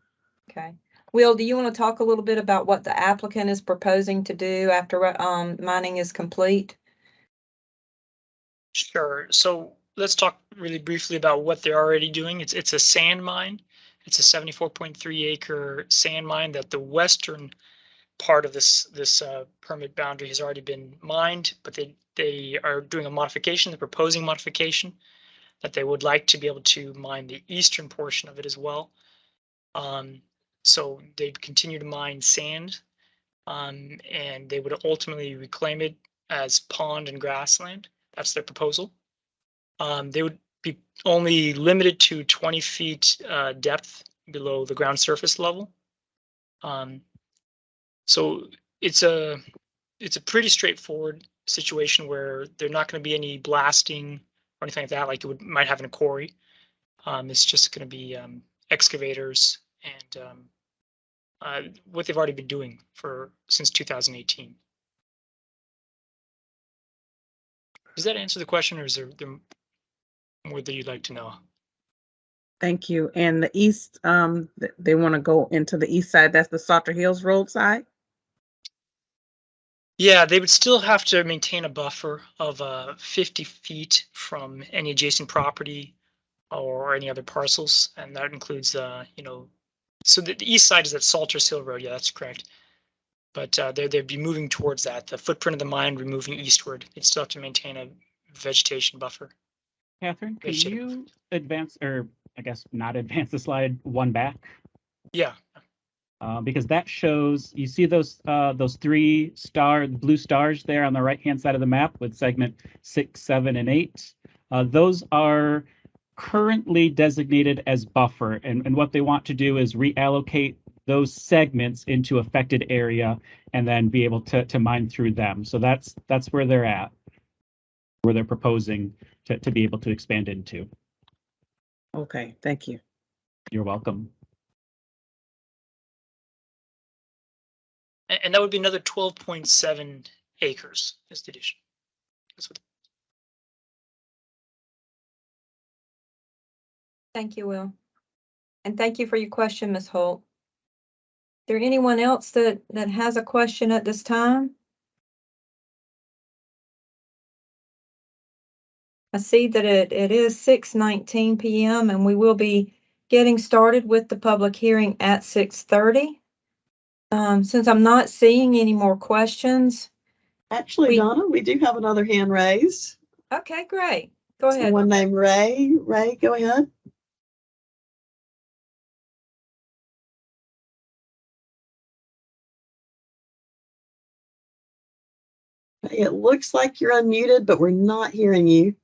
Okay. Will, do you want to talk a little bit about what the applicant is proposing to do after mining is complete? sure. So let's talk really briefly about what they're already doing. It's a sand mine. It's a 74.3 acre sand mine that the western part of this permit boundary has already been mined, but they are doing a modification, the proposing modification, that they would like to be able to mine the eastern portion of it as well. So they'd continue to mine sand, and they would ultimately reclaim it as pond and grassland. That's their proposal. They would be only limited to 20 feet depth below the ground surface level. So it's a pretty straightforward situation where there's not going to be any blasting or anything like that, like you might have in a quarry. It's just going to be excavators and what they've already been doing since 2018. Does that answer the question, or is there more that you'd like to know? Thank you. And the east, they want to go into the east side. That's the Salter Hills Road side? Yeah, they would still have to maintain a buffer of 50 feet from any adjacent property or any other parcels, and that includes, so the east side is at Salters Hill Road. Yeah, that's correct. But they'd be moving towards that. The footprint of the mine would be moving eastward. They'd still have to maintain a vegetation buffer. Catherine, can you advance, or I guess not advance the slide one back? Yeah. Because that shows, you see those 3 blue stars there on the right-hand side of the map with segment 6, 7, and 8. Those are currently designated as buffer, and what they want to do is reallocate those segments into affected area and then be able to mine through them. So that's where they're at, where they're proposing to be able to expand into. Okay, thank you. You're welcome. And that would be another 12.7 acres is the addition. That's what. Thank you, Will. And thank you for your question, Ms. Holt. Is there anyone else that has a question at this time? I see that it is 6:19 p.m. and we will be getting started with the public hearing at 6:30. Since I'm not seeing any more questions. Actually, Donna, we do have another hand raised. Okay, great. Go ahead. Someone named Ray. Ray, go ahead. It looks like you're unmuted, but we're not hearing you.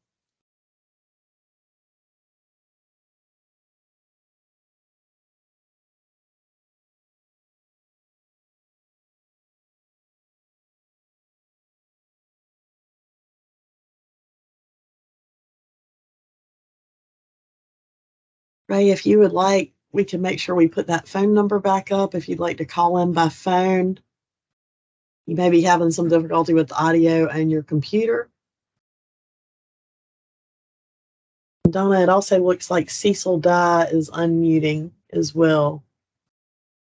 Ray, if you would like, we can make sure we put that phone number back up if you'd like to call in by phone. You may be having some difficulty with the audio and your computer. Donna, it also looks like Cecil Dye is unmuting as well.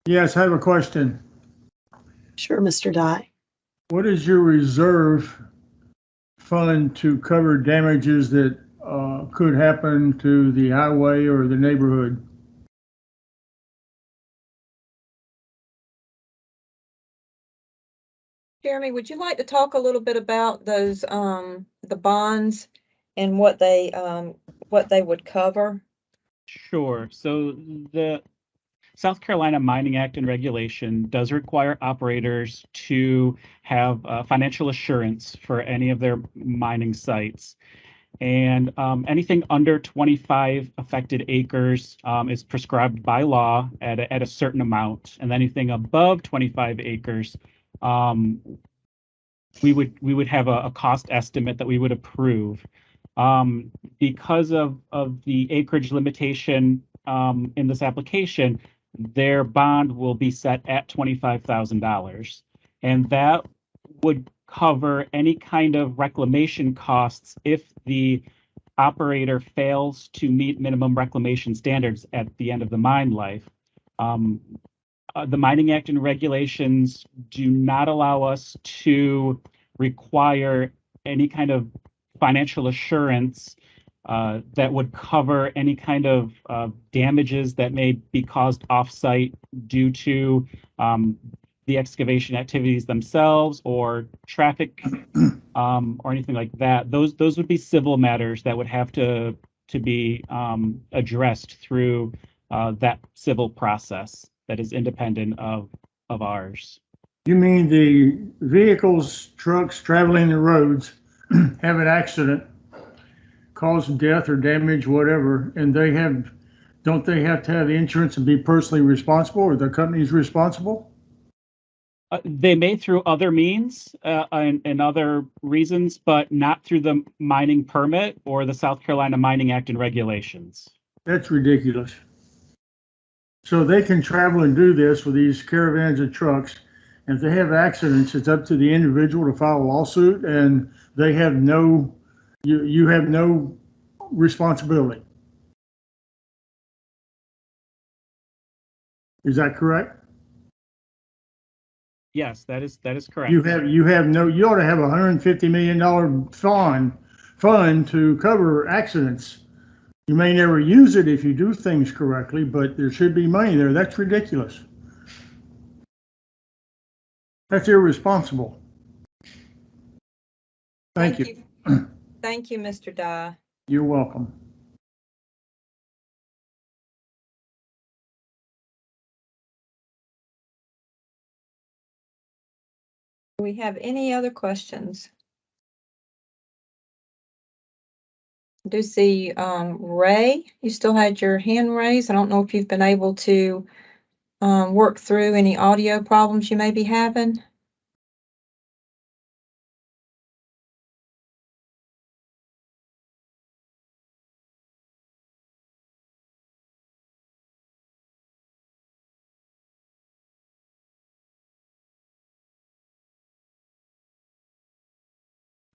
Yes, I have a question. Sure, Mr. Dye. What is your reserve fund to cover damages that could happen to the highway or the neighborhood? Jeremy, would you like to talk a little bit about those the bonds and what they would cover? Sure. So the South Carolina Mining Act and Regulation does require operators to have financial assurance for any of their mining sites. And anything under 25 affected acres is prescribed by law at a certain amount. And anything above 25 acres, we would have a cost estimate that we would approve. Because of the acreage limitation in this application, their bond will be set at $25,000. And that would cover any kind of reclamation costs if the operator fails to meet minimum reclamation standards at the end of the mine life. The Mining Act and regulations do not allow us to require any kind of financial assurance that would cover any kind of damages that may be caused off-site due to the excavation activities themselves or traffic or anything like that. Those would be civil matters that would have to be addressed through that civil process that is independent of ours. You mean the vehicles, trucks traveling the roads have an accident, cause death or damage, whatever, and don't they have to have insurance and be personally responsible, or the company's responsible? They may through other means and other reasons, but not through the mining permit or the South Carolina Mining Act and regulations. That's ridiculous. So they can travel and do this with these caravans of trucks. And if they have accidents, it's up to the individual to file a lawsuit, and they have you have no responsibility. Is that correct? Yes, that is correct. You ought to have $150 million fund to cover accidents. You may never use it if you do things correctly, but there should be money there. That's ridiculous. That's irresponsible. Thank you. Thank you, Mr. Dye. You're welcome. Do we have any other questions? I do see Ray, you still had your hand raised. I don't know if you've been able to work through any audio problems you may be having.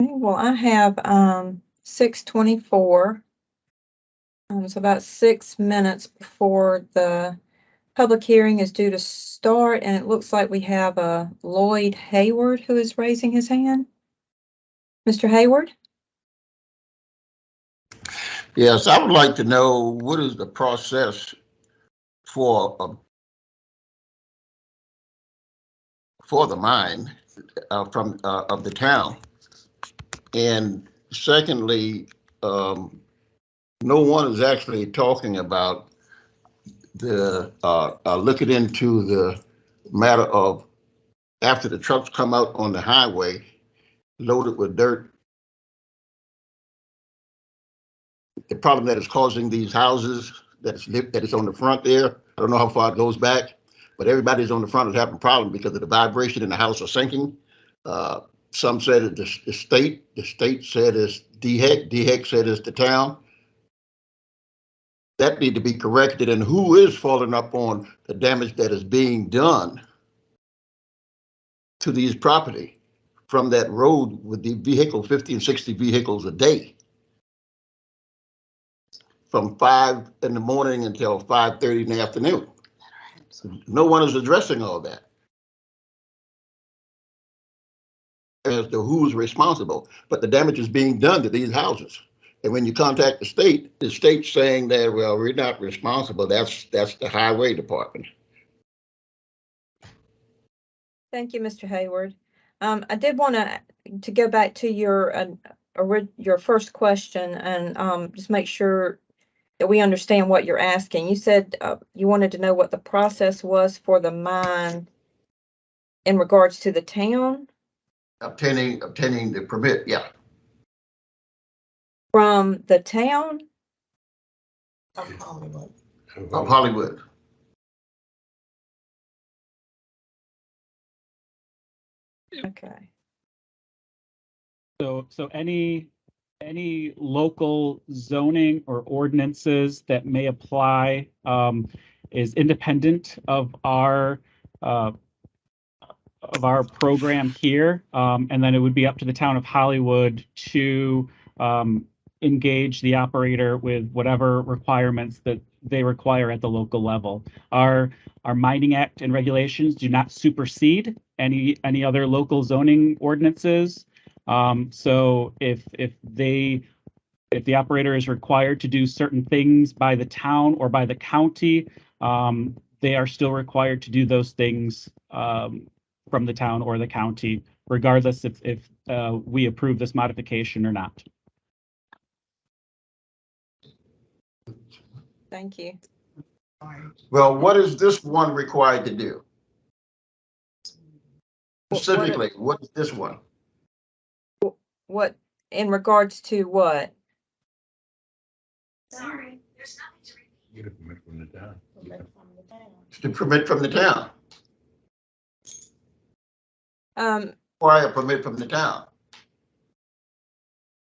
Okay, well, I have 6:24. It's about 6 minutes before the public hearing is due to start, and it looks like we have Lloyd Hayward who is raising his hand. Mr. Hayward? Yes, I would like to know what is the process for the mine from of the town, and secondly, no one is actually talking about the looking into the matter of after the trucks come out on the highway loaded with dirt, the problem that is causing these houses that is on the front there. I don't know how far it goes back, but everybody's on the front is having a problem because of the vibration in the house are sinking. Some said it the state said it's DHEC said it's the town. That need to be corrected, and who is following up on the damage that is being done to these property from that road with the vehicle, 50 and 60 vehicles a day, from 5 in the morning until 5:30 in the afternoon. No one is addressing all that as to who's responsible, but the damage is being done to these houses. And when you contact the state's saying that, well, we're not responsible. That's the highway department. Thank you, Mr. Hayward. I did want to go back to your first question and just make sure that we understand what you're asking. You said you wanted to know what the process was for the mine in regards to the town? Obtaining the permit, yeah. From the town? Of Hollywood. Of Hollywood. Okay. So any local zoning or ordinances that may apply is independent of our program here, and then it would be up to the town of Hollywood to engage the operator with whatever requirements that they require at the local level. Our Mining Act and regulations do not supersede any other local zoning ordinances. So if the operator is required to do certain things by the town or by the county, they are still required to do those things from the town or the county, regardless if we approve this modification or not. Thank you. Well, what is this one required to do? Specifically, what is this one? What in regards to what? Sorry, there's nothing to repeat. Get a permit from the town. It's the permit from the town. Require a permit from the town.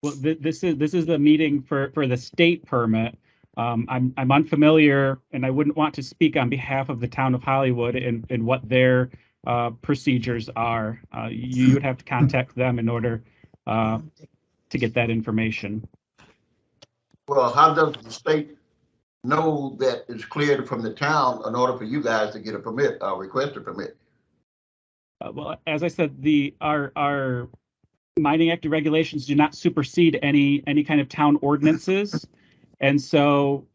Well, this is the meeting for the state permit. I'm unfamiliar, and I wouldn't want to speak on behalf of the town of Hollywood and what their procedures are. You would have to contact them in order to get that information. Well, how does the state know that it's cleared from the town in order for you guys to get a permit, request a permit? Well, as I said, our Mining Act regulations do not supersede any kind of town ordinances. And so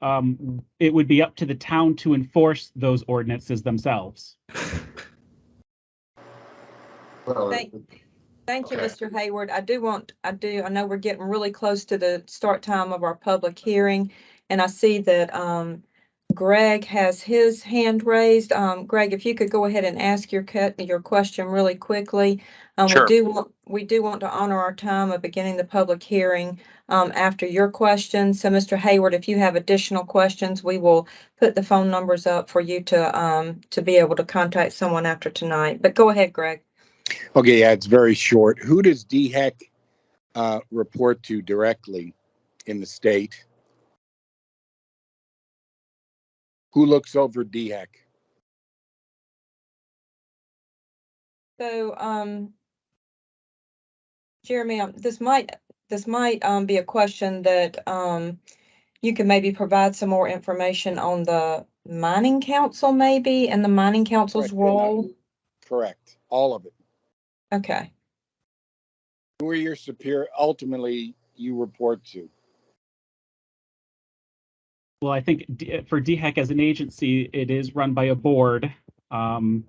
it would be up to the town to enforce those ordinances themselves. Well, Thank you, Okay. Mr. Hayward. I know we're getting really close to the start time of our public hearing, and I see that Greg has his hand raised. Greg, if you could go ahead and ask your question really quickly. Sure. We do want to honor our time of beginning the public hearing after your question. So, Mr. Hayward, if you have additional questions, we will put the phone numbers up for you to be able to contact someone after tonight. But go ahead, Greg. Okay, yeah, it's very short. Who does DHEC report to directly in the state? Who looks over DHEC? So, Jeremy, this might be a question that you can maybe provide some more information on the mining council, maybe, and the mining council's Correct. role. Correct, all of it. Okay. Who are your superior? Ultimately, you report to. Well, I think for DHEC as an agency, it is run by a board. And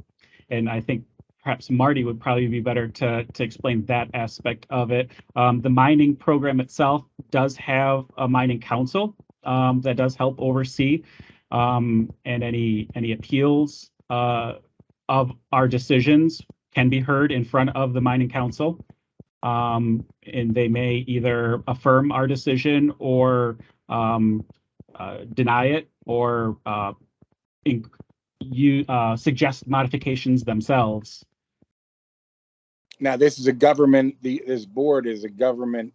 I think perhaps Marty would probably be better to explain that aspect of it. The mining program itself does have a mining council that does help oversee, and any appeals of our decisions can be heard in front of the mining council. And they may either affirm our decision or deny it, or suggest modifications themselves. Now, this is a government, this board is a government,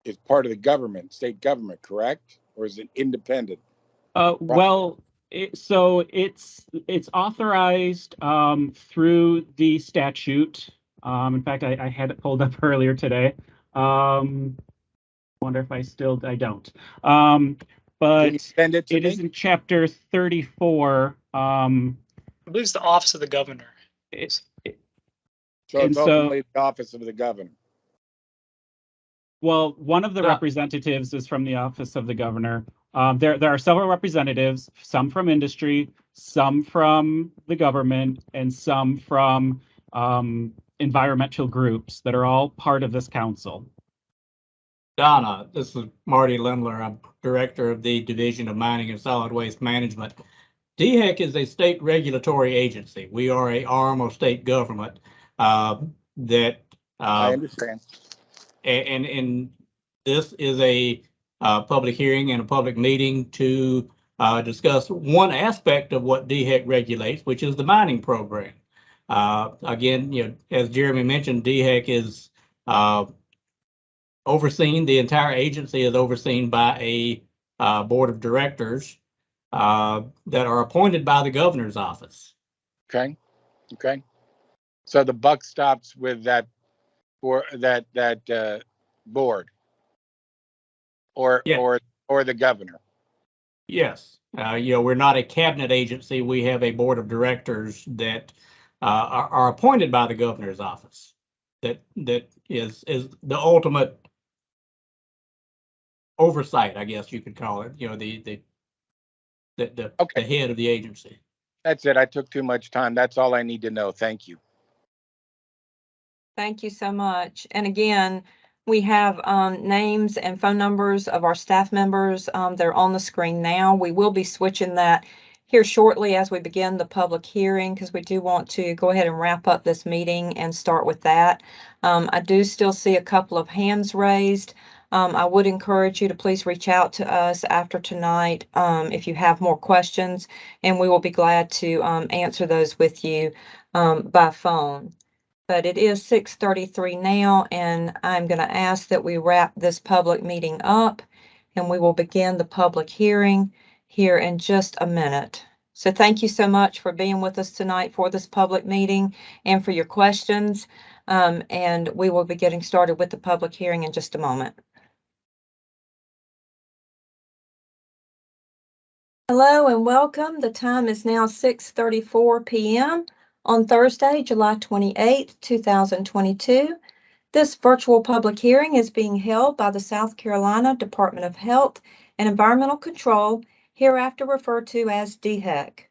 is part of the government, state government, correct? Or is it independent? Well, so it's authorized through the statute. In fact, I had it pulled up earlier today. Wonder if I don't. But send it to it me? is in chapter 34. I believe it's the Office of the Governor. So and it's ultimately the office of the governor. Well, one of the Yeah. representatives is from the Office of the Governor. There are several representatives, some from industry, some from the government, and some from environmental groups that are all part of this council. Donna, this is Marty Lindler. I'm Director of the Division of Mining and Solid Waste Management. DHEC is a state regulatory agency. We are an arm of state government that I understand. And this is a public hearing and a public meeting to discuss one aspect of what DHEC regulates, which is the mining program. Again, as Jeremy mentioned, DHEC is overseen, the entire agency is overseen by a board of directors that are appointed by the governor's office. Okay. So the buck stops with that, or that board, or the governor. Yes, we're not a cabinet agency. We have a board of directors that are appointed by the governor's office. That is the ultimate oversight, I guess you could call it. The head of the agency. That's it. I took too much time. That's all I need to know. Thank you. Thank you so much. And again, we have names and phone numbers of our staff members. They're on the screen now. We will be switching that here shortly as we begin the public hearing, because we do want to go ahead and wrap up this meeting and start with that. I do still see a couple of hands raised. I would encourage you to please reach out to us after tonight if you have more questions, and we will be glad to answer those with you by phone. But it is 6:33 now, and I'm going to ask that we wrap this public meeting up, and we will begin the public hearing here in just a minute. So thank you so much for being with us tonight for this public meeting and for your questions. And we will be getting started with the public hearing in just a moment. Hello and welcome. The time is now 6:34 p.m. on Thursday, July 28, 2022. This virtual public hearing is being held by the South Carolina Department of Health and Environmental Control, hereafter referred to as DHEC.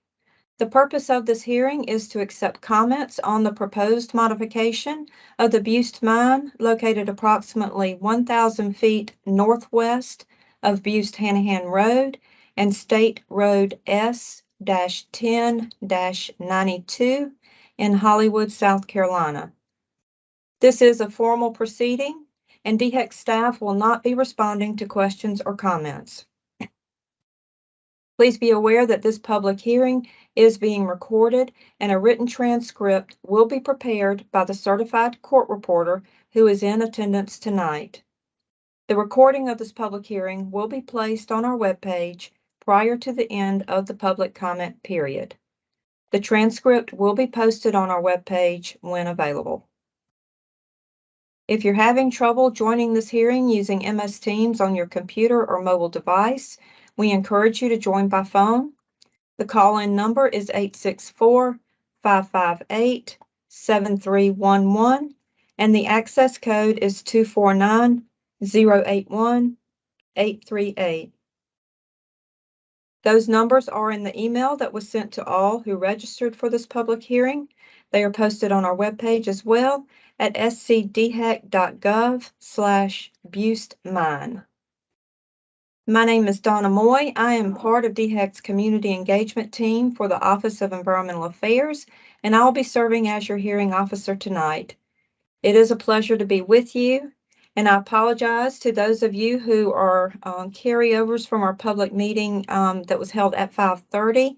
The purpose of this hearing is to accept comments on the proposed modification of the Buist mine located approximately 1,000 feet northwest of Buist-Hanahan Road and State Road S-10-92 in Hollywood, South Carolina. This is a formal proceeding, and DHEC staff will not be responding to questions or comments. Please be aware that this public hearing is being recorded, and a written transcript will be prepared by the certified court reporter who is in attendance tonight. The recording of this public hearing will be placed on our webpage prior to the end of the public comment period. The transcript will be posted on our webpage when available. If you're having trouble joining this hearing using MS Teams on your computer or mobile device, we encourage you to join by phone. The call-in number is 864-558-7311, and the access code is 249 081-838. Those numbers are in the email that was sent to all who registered for this public hearing. They are posted on our webpage as well at scdhec.gov/BuistMine. My name is Donna Moy. I am part of DHEC's community engagement team for the Office of Environmental Affairs, and I'll be serving as your hearing officer tonight. It is a pleasure to be with you, and I apologize to those of you who are carryovers from our public meeting that was held at 5:30.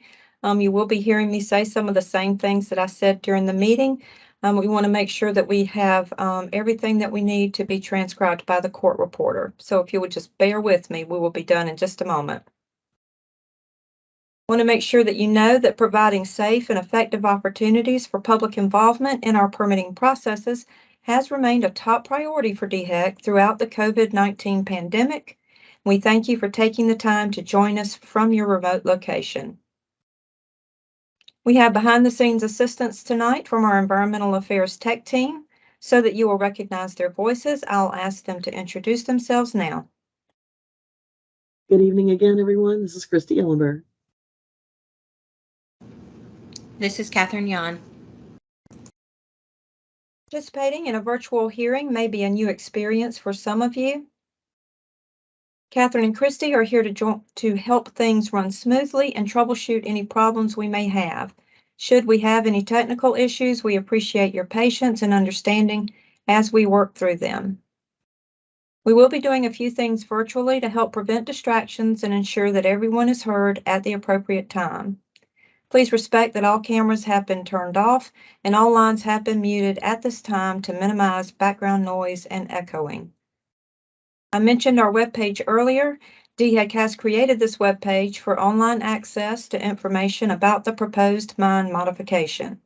You will be hearing me say some of the same things that I said during the meeting. We want to make sure that we have everything that we need to be transcribed by the court reporter. So if you would just bear with me, we will be done in just a moment. I want to make sure that you know that providing safe and effective opportunities for public involvement in our permitting processes has remained a top priority for DHEC throughout the COVID-19 pandemic. We thank you for taking the time to join us from your remote location. We have behind-the-scenes assistance tonight from our Environmental Affairs Tech team. So that you will recognize their voices, I'll ask them to introduce themselves now. Good evening again, everyone. This is Christy Ellenberg. This is Catherine Yan. Participating in a virtual hearing may be a new experience for some of you. Catherine and Christy are here to help things run smoothly and troubleshoot any problems we may have. Should we have any technical issues, we appreciate your patience and understanding as we work through them. We will be doing a few things virtually to help prevent distractions and ensure that everyone is heard at the appropriate time. Please respect that all cameras have been turned off and all lines have been muted at this time to minimize background noise and echoing. I mentioned our webpage earlier. DHEC has created this webpage for online access to information about the proposed mine modification.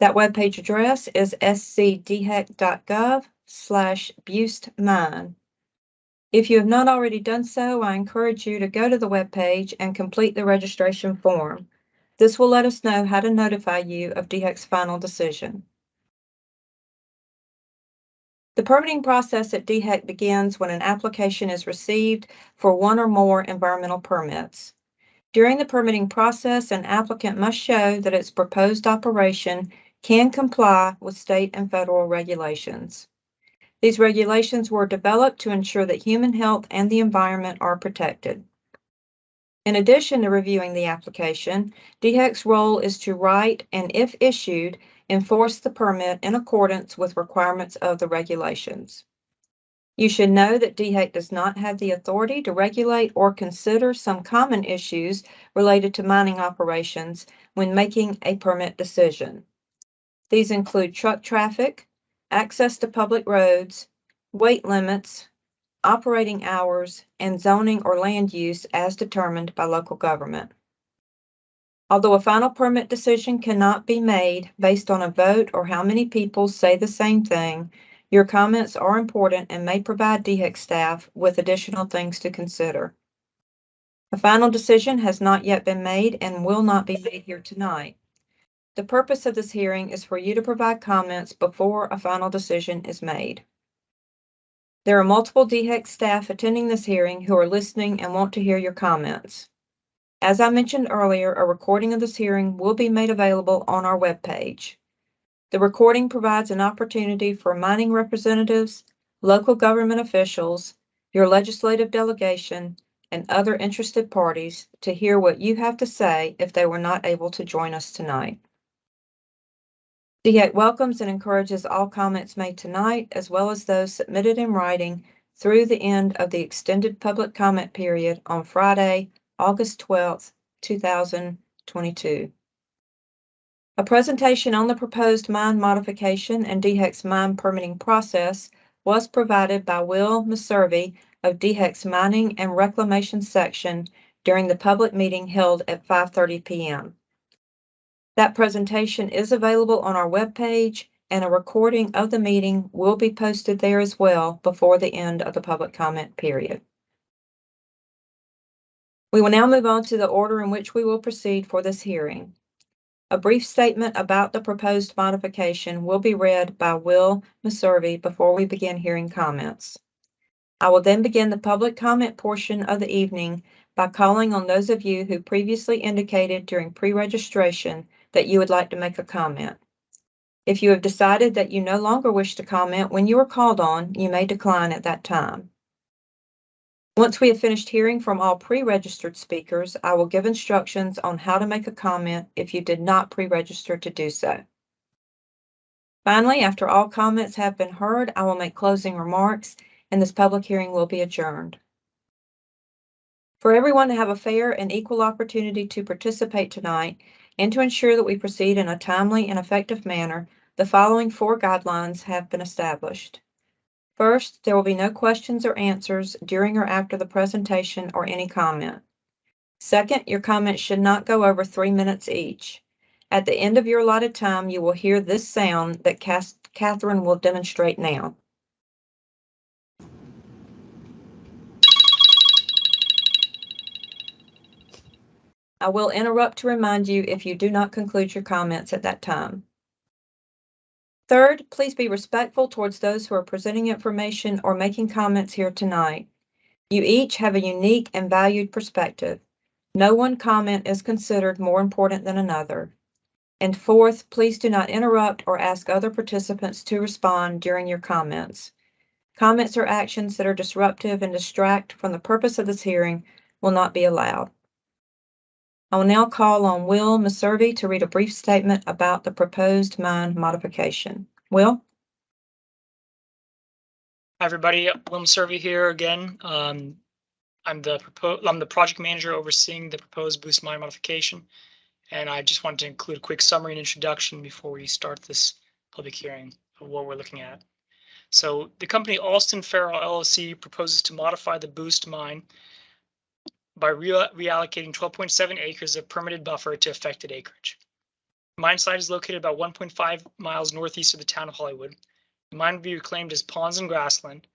That webpage address is scdhec.gov/BuistMine. If you have not already done so, I encourage you to go to the webpage and complete the registration form. This will let us know how to notify you of DHEC's final decision. The permitting process at DHEC begins when an application is received for one or more environmental permits. During the permitting process, an applicant must show that its proposed operation can comply with state and federal regulations. These regulations were developed to ensure that human health and the environment are protected. In addition to reviewing the application, DHEC's role is to write and, if issued, enforce the permit in accordance with requirements of the regulations. You should know that DHEC does not have the authority to regulate or consider some common issues related to mining operations when making a permit decision. These include truck traffic, access to public roads, weight limits, operating hours, and zoning or land use as determined by local government. Although a final permit decision cannot be made based on a vote or how many people say the same thing, your comments are important and may provide DHEC staff with additional things to consider. A final decision has not yet been made and will not be made here tonight. The purpose of this hearing is for you to provide comments before a final decision is made. There are multiple DHEC staff attending this hearing who are listening and want to hear your comments. As I mentioned earlier, a recording of this hearing will be made available on our webpage. The recording provides an opportunity for mining representatives, local government officials, your legislative delegation, and other interested parties to hear what you have to say if they were not able to join us tonight. DHEC welcomes and encourages all comments made tonight, as well as those submitted in writing through the end of the extended public comment period on Friday, August 12th, 2022. A presentation on the proposed mine modification and DHEC's mine permitting process was provided by Will Meservey of DHEC's Mining and Reclamation section during the public meeting held at 5:30 p.m. That presentation is available on our webpage, and a recording of the meeting will be posted there as well before the end of the public comment period. We will now move on to the order in which we will proceed for this hearing. A brief statement about the proposed modification will be read by Will Meservey before we begin hearing comments. I will then begin the public comment portion of the evening by calling on those of you who previously indicated during pre-registration that you would like to make a comment. If you have decided that you no longer wish to comment when you are called on, you may decline at that time. Once we have finished hearing from all pre-registered speakers, I will give instructions on how to make a comment if you did not pre-register to do so. Finally, after all comments have been heard, I will make closing remarks, and this public hearing will be adjourned. For everyone to have a fair and equal opportunity to participate tonight, and to ensure that we proceed in a timely and effective manner, the following 4 guidelines have been established. First, there will be no questions or answers during or after the presentation or any comment. Second, your comments should not go over 3 minutes each. At the end of your allotted time, you will hear this sound that Catherine will demonstrate now. I will interrupt to remind you if you do not conclude your comments at that time. Third, please be respectful towards those who are presenting information or making comments here tonight. You each have a unique and valued perspective. No one comment is considered more important than another. And fourth, please do not interrupt or ask other participants to respond during your comments. Comments or actions that are disruptive and distract from the purpose of this hearing will not be allowed. I will now call on Will Meservey to read a brief statement about the proposed mine modification. Will? Hi, everybody. Will Meservey here again. I'm the project manager overseeing the proposed Buist mine modification, and I just wanted to include a quick summary and introduction before we start this public hearing of what we're looking at. So the company Alston Farrell LLC proposes to modify the Buist mine by reallocating 12.7 acres of permitted buffer to affected acreage. The mine site is located about 1.5 miles northeast of the town of Hollywood. The mine will be reclaimed as ponds and grassland.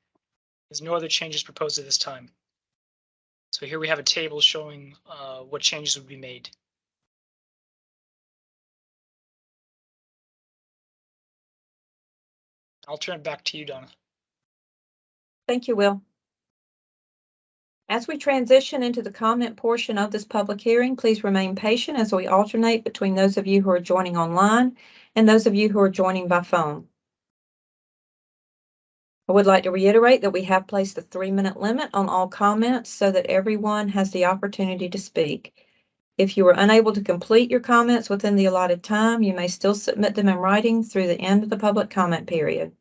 There's no other changes proposed at this time. So here we have a table showing what changes would be made. I'll turn it back to you, Donna. Thank you, Will. As we transition into the comment portion of this public hearing, please remain patient as we alternate between those of you who are joining online and those of you who are joining by phone. I would like to reiterate that we have placed a 3-minute limit on all comments so that everyone has the opportunity to speak. If you are unable to complete your comments within the allotted time, you may still submit them in writing through the end of the public comment period.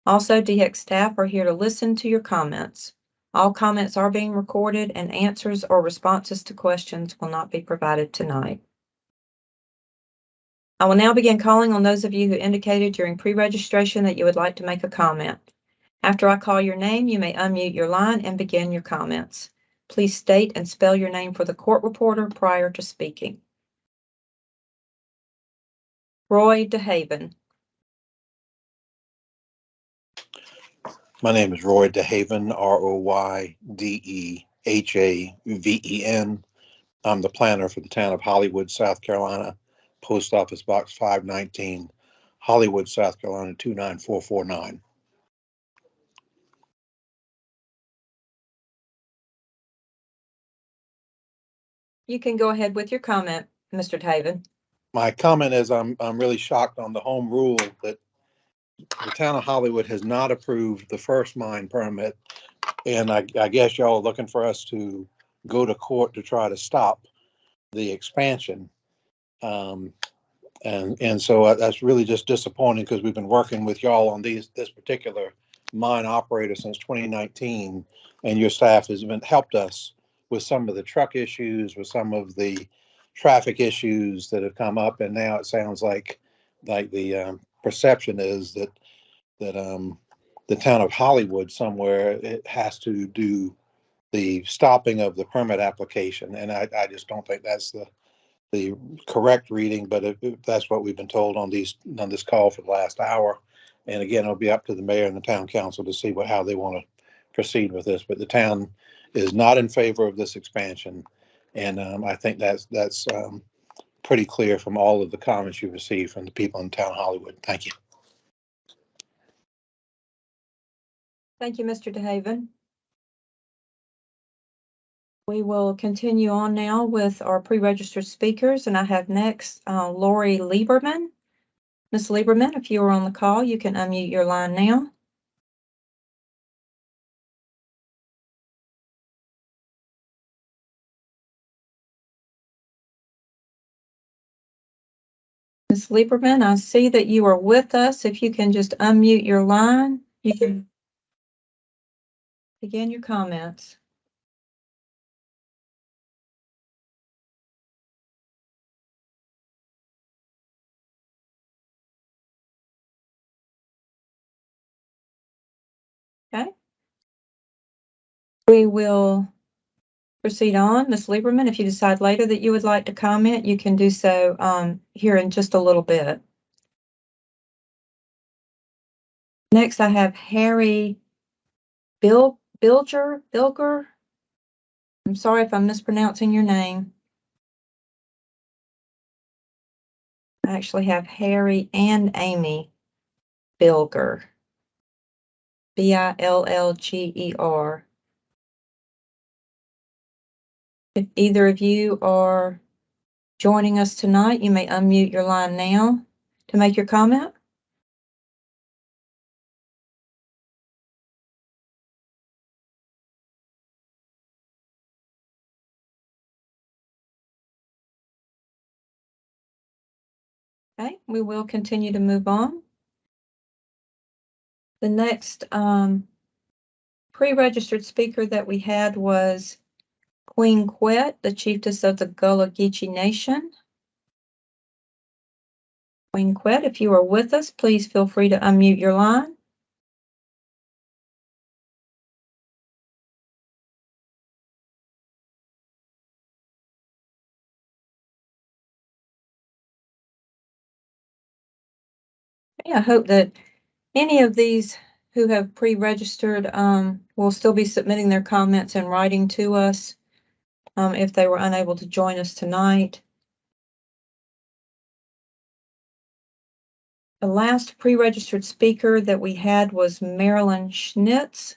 Also, DHEC staff are here to listen to your comments. All comments are being recorded, and answers or responses to questions will not be provided tonight. I will now begin calling on those of you who indicated during pre-registration that you would like to make a comment. After I call your name, you may unmute your line and begin your comments. Please state and spell your name for the court reporter prior to speaking. Roy DeHaven. My name is Roy DeHaven, RoyDehaven. I'm the planner for the town of Hollywood, South Carolina, Post Office Box 519, Hollywood, South Carolina 29449. You can go ahead with your comment, Mr. DeHaven. My comment is I'm really shocked on the home rule that the town of Hollywood has not approved the first mine permit. And I guess y'all are looking for us to go to court to try to stop the expansion. And so that's really just disappointing because we've been working with y'all on this particular mine operator since 2019, and your staff has helped us with some of the truck issues, with some of the traffic issues that have come up, and now it sounds like the perception is that the town of Hollywood somewhere it has to do the stopping of the permit application, and I just don't think that's the correct reading, but if that's what we've been told on this call for the last hour. And again, it'll be up to the mayor and the town council to see how they want to proceed with this. But the town is not in favor of this expansion, and I think that's pretty clear from all of the comments you've received from the people in town Hollywood. Thank you. Thank you, Mr. DeHaven. We will continue on now with our pre-registered speakers, and I have next Lori Lieberman. Ms. Lieberman, if you are on the call, you can unmute your line now. Ms. Lieberman, I see that you are with us. If you can just unmute your line, you can begin your comments. Okay. We will proceed on. Ms. Lieberman, if you decide later that you would like to comment, you can do so here in just a little bit. Next, I have Harry Bilger. I'm sorry if I'm mispronouncing your name. I actually have Harry and Amy Bilger. Billger. If either of you are joining us tonight, you may unmute your line now to make your comment. Okay, we will continue to move on. The next pre-registered speaker that we had was Queen Quet, the chiefess of the Gullah Geechee Nation. Queen Quet, if you are with us, please feel free to unmute your line. I hope that any of these who have pre-registered will still be submitting their comments in writing to us if they were unable to join us tonight. The last pre-registered speaker that we had was Marilyn Schnitz.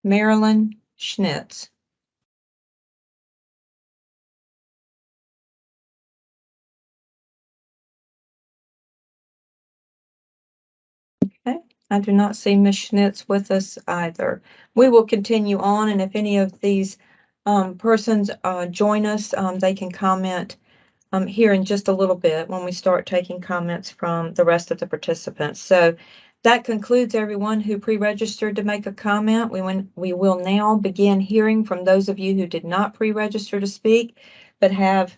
Marilyn Schnitz. Okay, I do not see Ms. Schnitz with us either. We will continue on, and if any of these persons join us, they can comment here in just a little bit when we start taking comments from the rest of the participants. So that concludes everyone who pre-registered to make a comment. We will now begin hearing from those of you who did not pre-register to speak, but have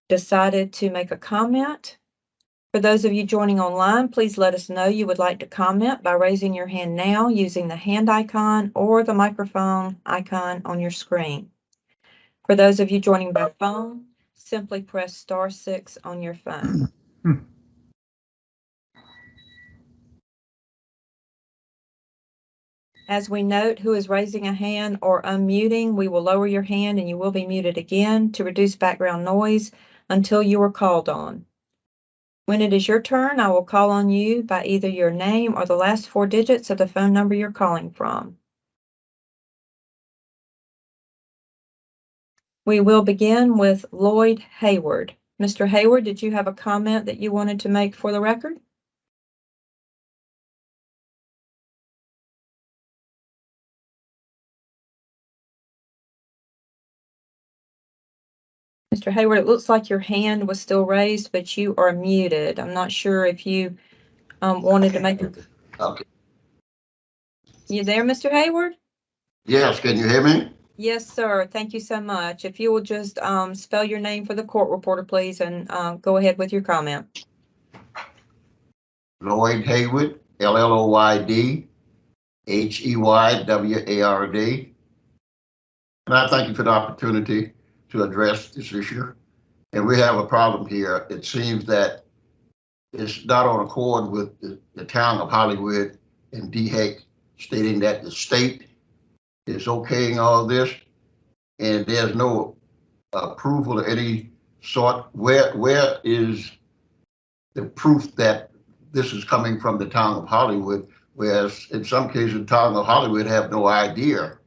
decided to make a comment. For those of you joining online, please let us know you would like to comment by raising your hand now using the hand icon or the microphone icon on your screen. For those of you joining by phone, simply press *6 on your phone. As we note who is raising a hand or unmuting, we will lower your hand and you will be muted again to reduce background noise until you are called on. When it is your turn, I will call on you by either your name or the last 4 digits of the phone number you're calling from. We will begin with Lloyd Hayward. Mr. Hayward, did you have a comment that you wanted to make for the record? Mr. Hayward, it looks like your hand was still raised, but you are muted. I'm not sure if you wanted to make. Okay. You there, Mr. Hayward? Yes, can you hear me? Yes, sir. Thank you so much. If you will just spell your name for the court reporter, please, and go ahead with your comment. Lloyd Hayward, Lloyd Heyward. And I thank you for the opportunity to address this issue. And we have a problem here. It seems that it's not on accord with the town of Hollywood and DHEC stating that the state is okaying all this, and there's no approval of any sort. Where is the proof that this is coming from the town of Hollywood, whereas in some cases, the town of Hollywood have no idea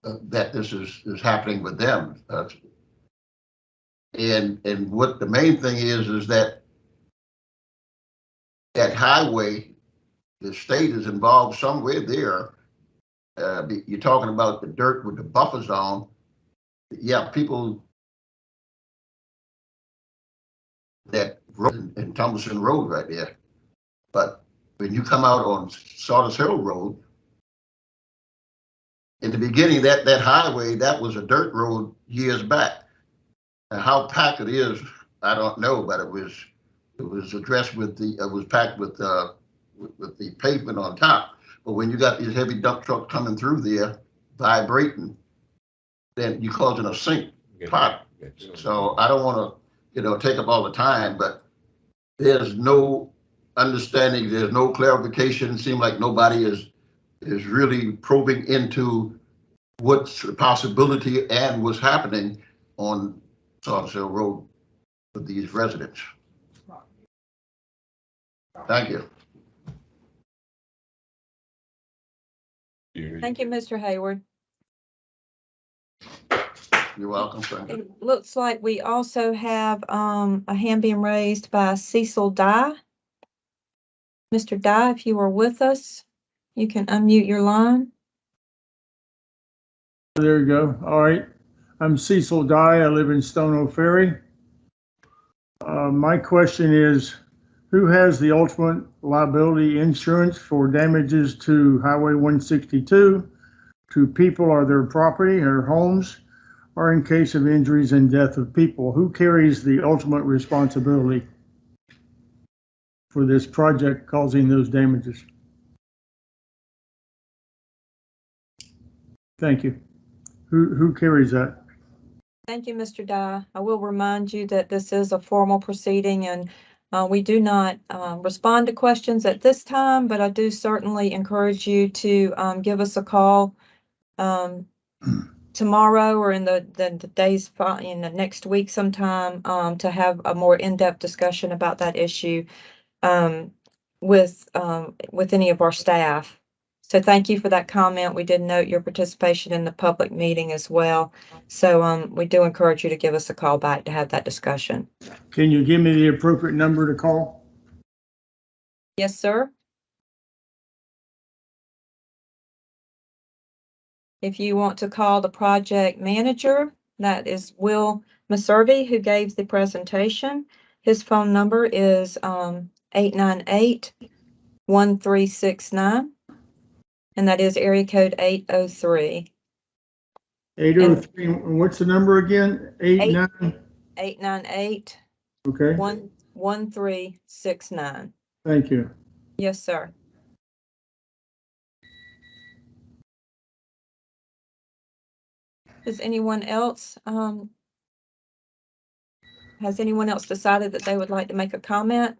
that this is happening with them. And what the main thing is that that highway, the state is involved somewhere there. You're talking about the dirt with the buffer zone. Yeah, people that road in Thomason Road right there. But when you come out on Sawters Hill Road, in the beginning, that highway, that was a dirt road years back. And how packed it is, I don't know, but it was addressed with it was packed with the pavement on top. But when you got these heavy dump trucks coming through there, vibrating, then you're causing a sink pot. So I don't want to, take up all the time, but there's no understanding, there's no clarification. It seems like nobody is really probing into what's the possibility and what's happening on Sawters Hill Road with these residents. Thank you. Thank you, Mr. Hayward. You're welcome. Thank you. It looks like we also have a hand being raised by Cecil Dye. Mr. Dye, if you are with us, you can unmute your line. There you go. All right. I'm Cecil Dye. I live in Stono Ferry. My question is, who has the ultimate liability insurance for damages to Highway 162, to people or their property or homes, or in case of injuries and death of people? Who carries the ultimate responsibility for this project causing those damages? Thank you. Who carries that? Thank you, Mr. Dye. I will remind you that this is a formal proceeding and we do not respond to questions at this time, but I do certainly encourage you to give us a call tomorrow or in the days in the next week sometime to have a more in-depth discussion about that issue with any of our staff. So thank you for that comment. We did note your participation in the public meeting as well. So we do encourage you to give us a call back to have that discussion. Can you give me the appropriate number to call? Yes, sir. If you want to call the project manager, that is Will Meservey, who gave the presentation. His phone number is 898-1369. And that is area code 803. 803. And what's the number again? 898 Okay. 1369. Thank you. Yes, sir. Does anyone else has anyone else decided that they would like to make a comment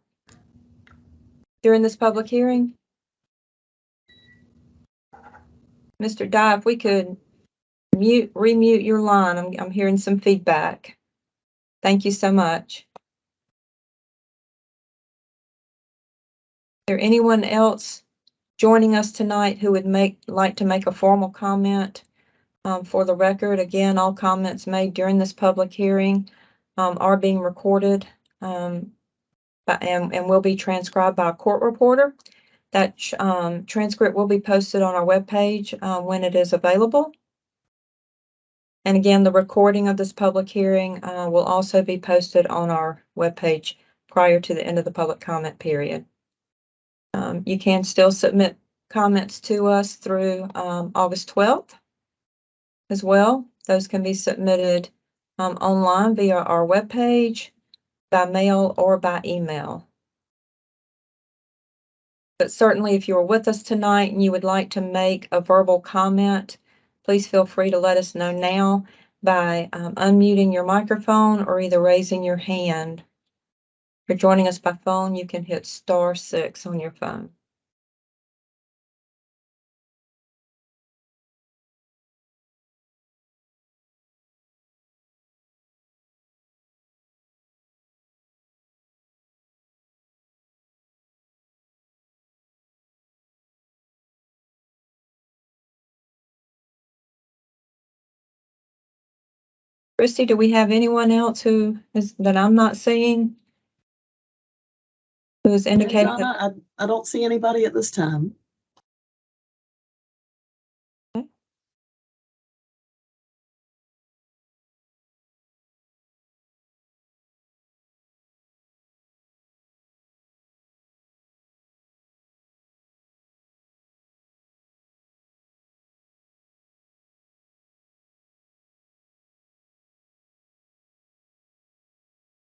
during this public hearing? Mr. Dye, if we could remute your line. I'm hearing some feedback. Thank you so much. Is there anyone else joining us tonight who would like to make a formal comment for the record? Again, all comments made during this public hearing are being recorded and will be transcribed by a court reporter. That transcript will be posted on our webpage when it is available. And again, the recording of this public hearing will also be posted on our webpage prior to the end of the public comment period. You can still submit comments to us through August 12th as well. Those can be submitted online via our webpage, by mail, or by email. But certainly if you're with us tonight and you would like to make a verbal comment, please feel free to let us know now by unmuting your microphone or either raising your hand. If you're joining us by phone, you can hit *6 on your phone. Christy, do we have anyone else that I'm not seeing? Who has indicated that? Donna, I don't see anybody at this time.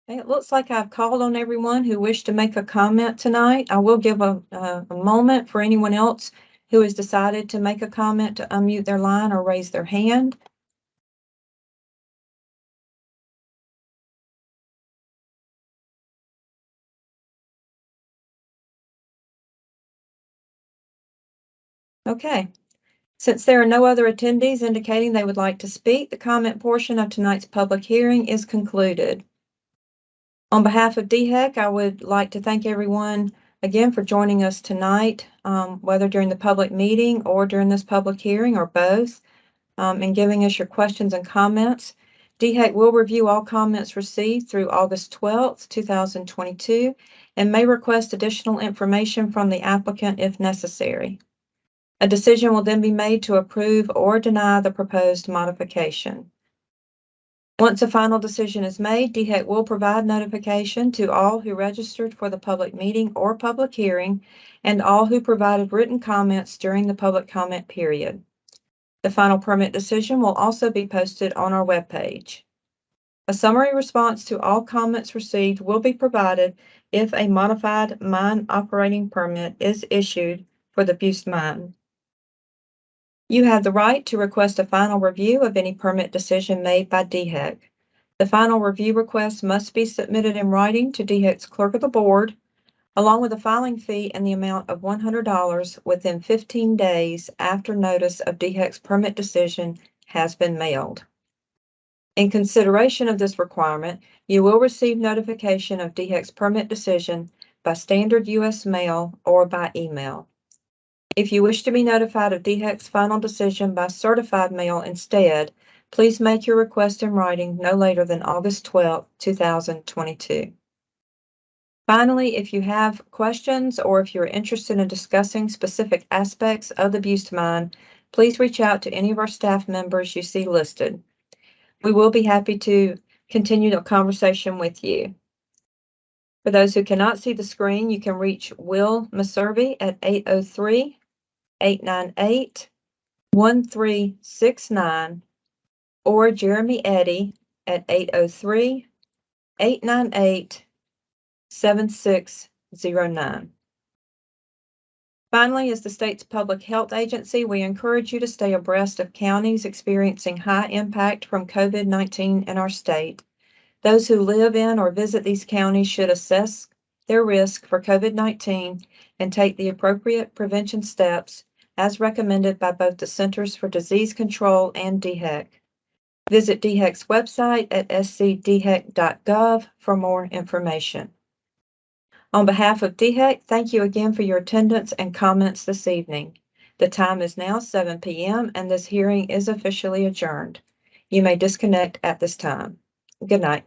Okay, it looks like I've called on everyone who wished to make a comment tonight. I will give a moment for anyone else who has decided to make a comment to unmute their line or raise their hand. Okay. Since there are no other attendees indicating they would like to speak, the comment portion of tonight's public hearing is concluded. On behalf of DHEC, I would like to thank everyone again for joining us tonight, whether during the public meeting or during this public hearing or both, and giving us your questions and comments. DHEC will review all comments received through August 12th, 2022, and may request additional information from the applicant if necessary. A decision will then be made to approve or deny the proposed modification. Once a final decision is made, DHEC will provide notification to all who registered for the public meeting or public hearing and all who provided written comments during the public comment period. The final permit decision will also be posted on our webpage. A summary response to all comments received will be provided if a modified mine operating permit is issued for the Buist mine. You have the right to request a final review of any permit decision made by DHEC. The final review request must be submitted in writing to DHEC's clerk of the board, along with a filing fee in the amount of $100 within 15 days after notice of DHEC's permit decision has been mailed. In consideration of this requirement, you will receive notification of DHEC's permit decision by standard U.S. mail or by email. If you wish to be notified of DHEC's final decision by certified mail instead, please make your request in writing no later than August 12, 2022. Finally, if you have questions or if you're interested in discussing specific aspects of the Buist mine, please reach out to any of our staff members you see listed. We will be happy to continue the conversation with you. For those who cannot see the screen, you can reach Will Meservey at 803-898-1369 or Jeremy Eddy at 803-898-7609. Finally, as the state's public health agency, we encourage you to stay abreast of counties experiencing high impact from COVID-19 in our state. Those who live in or visit these counties should assess their risk for COVID-19 and take the appropriate prevention steps as recommended by both the Centers for Disease Control and DHEC. Visit DHEC's website at scdhec.gov for more information. On behalf of DHEC, thank you again for your attendance and comments this evening. The time is now 7 p.m. and this hearing is officially adjourned. You may disconnect at this time. Good night.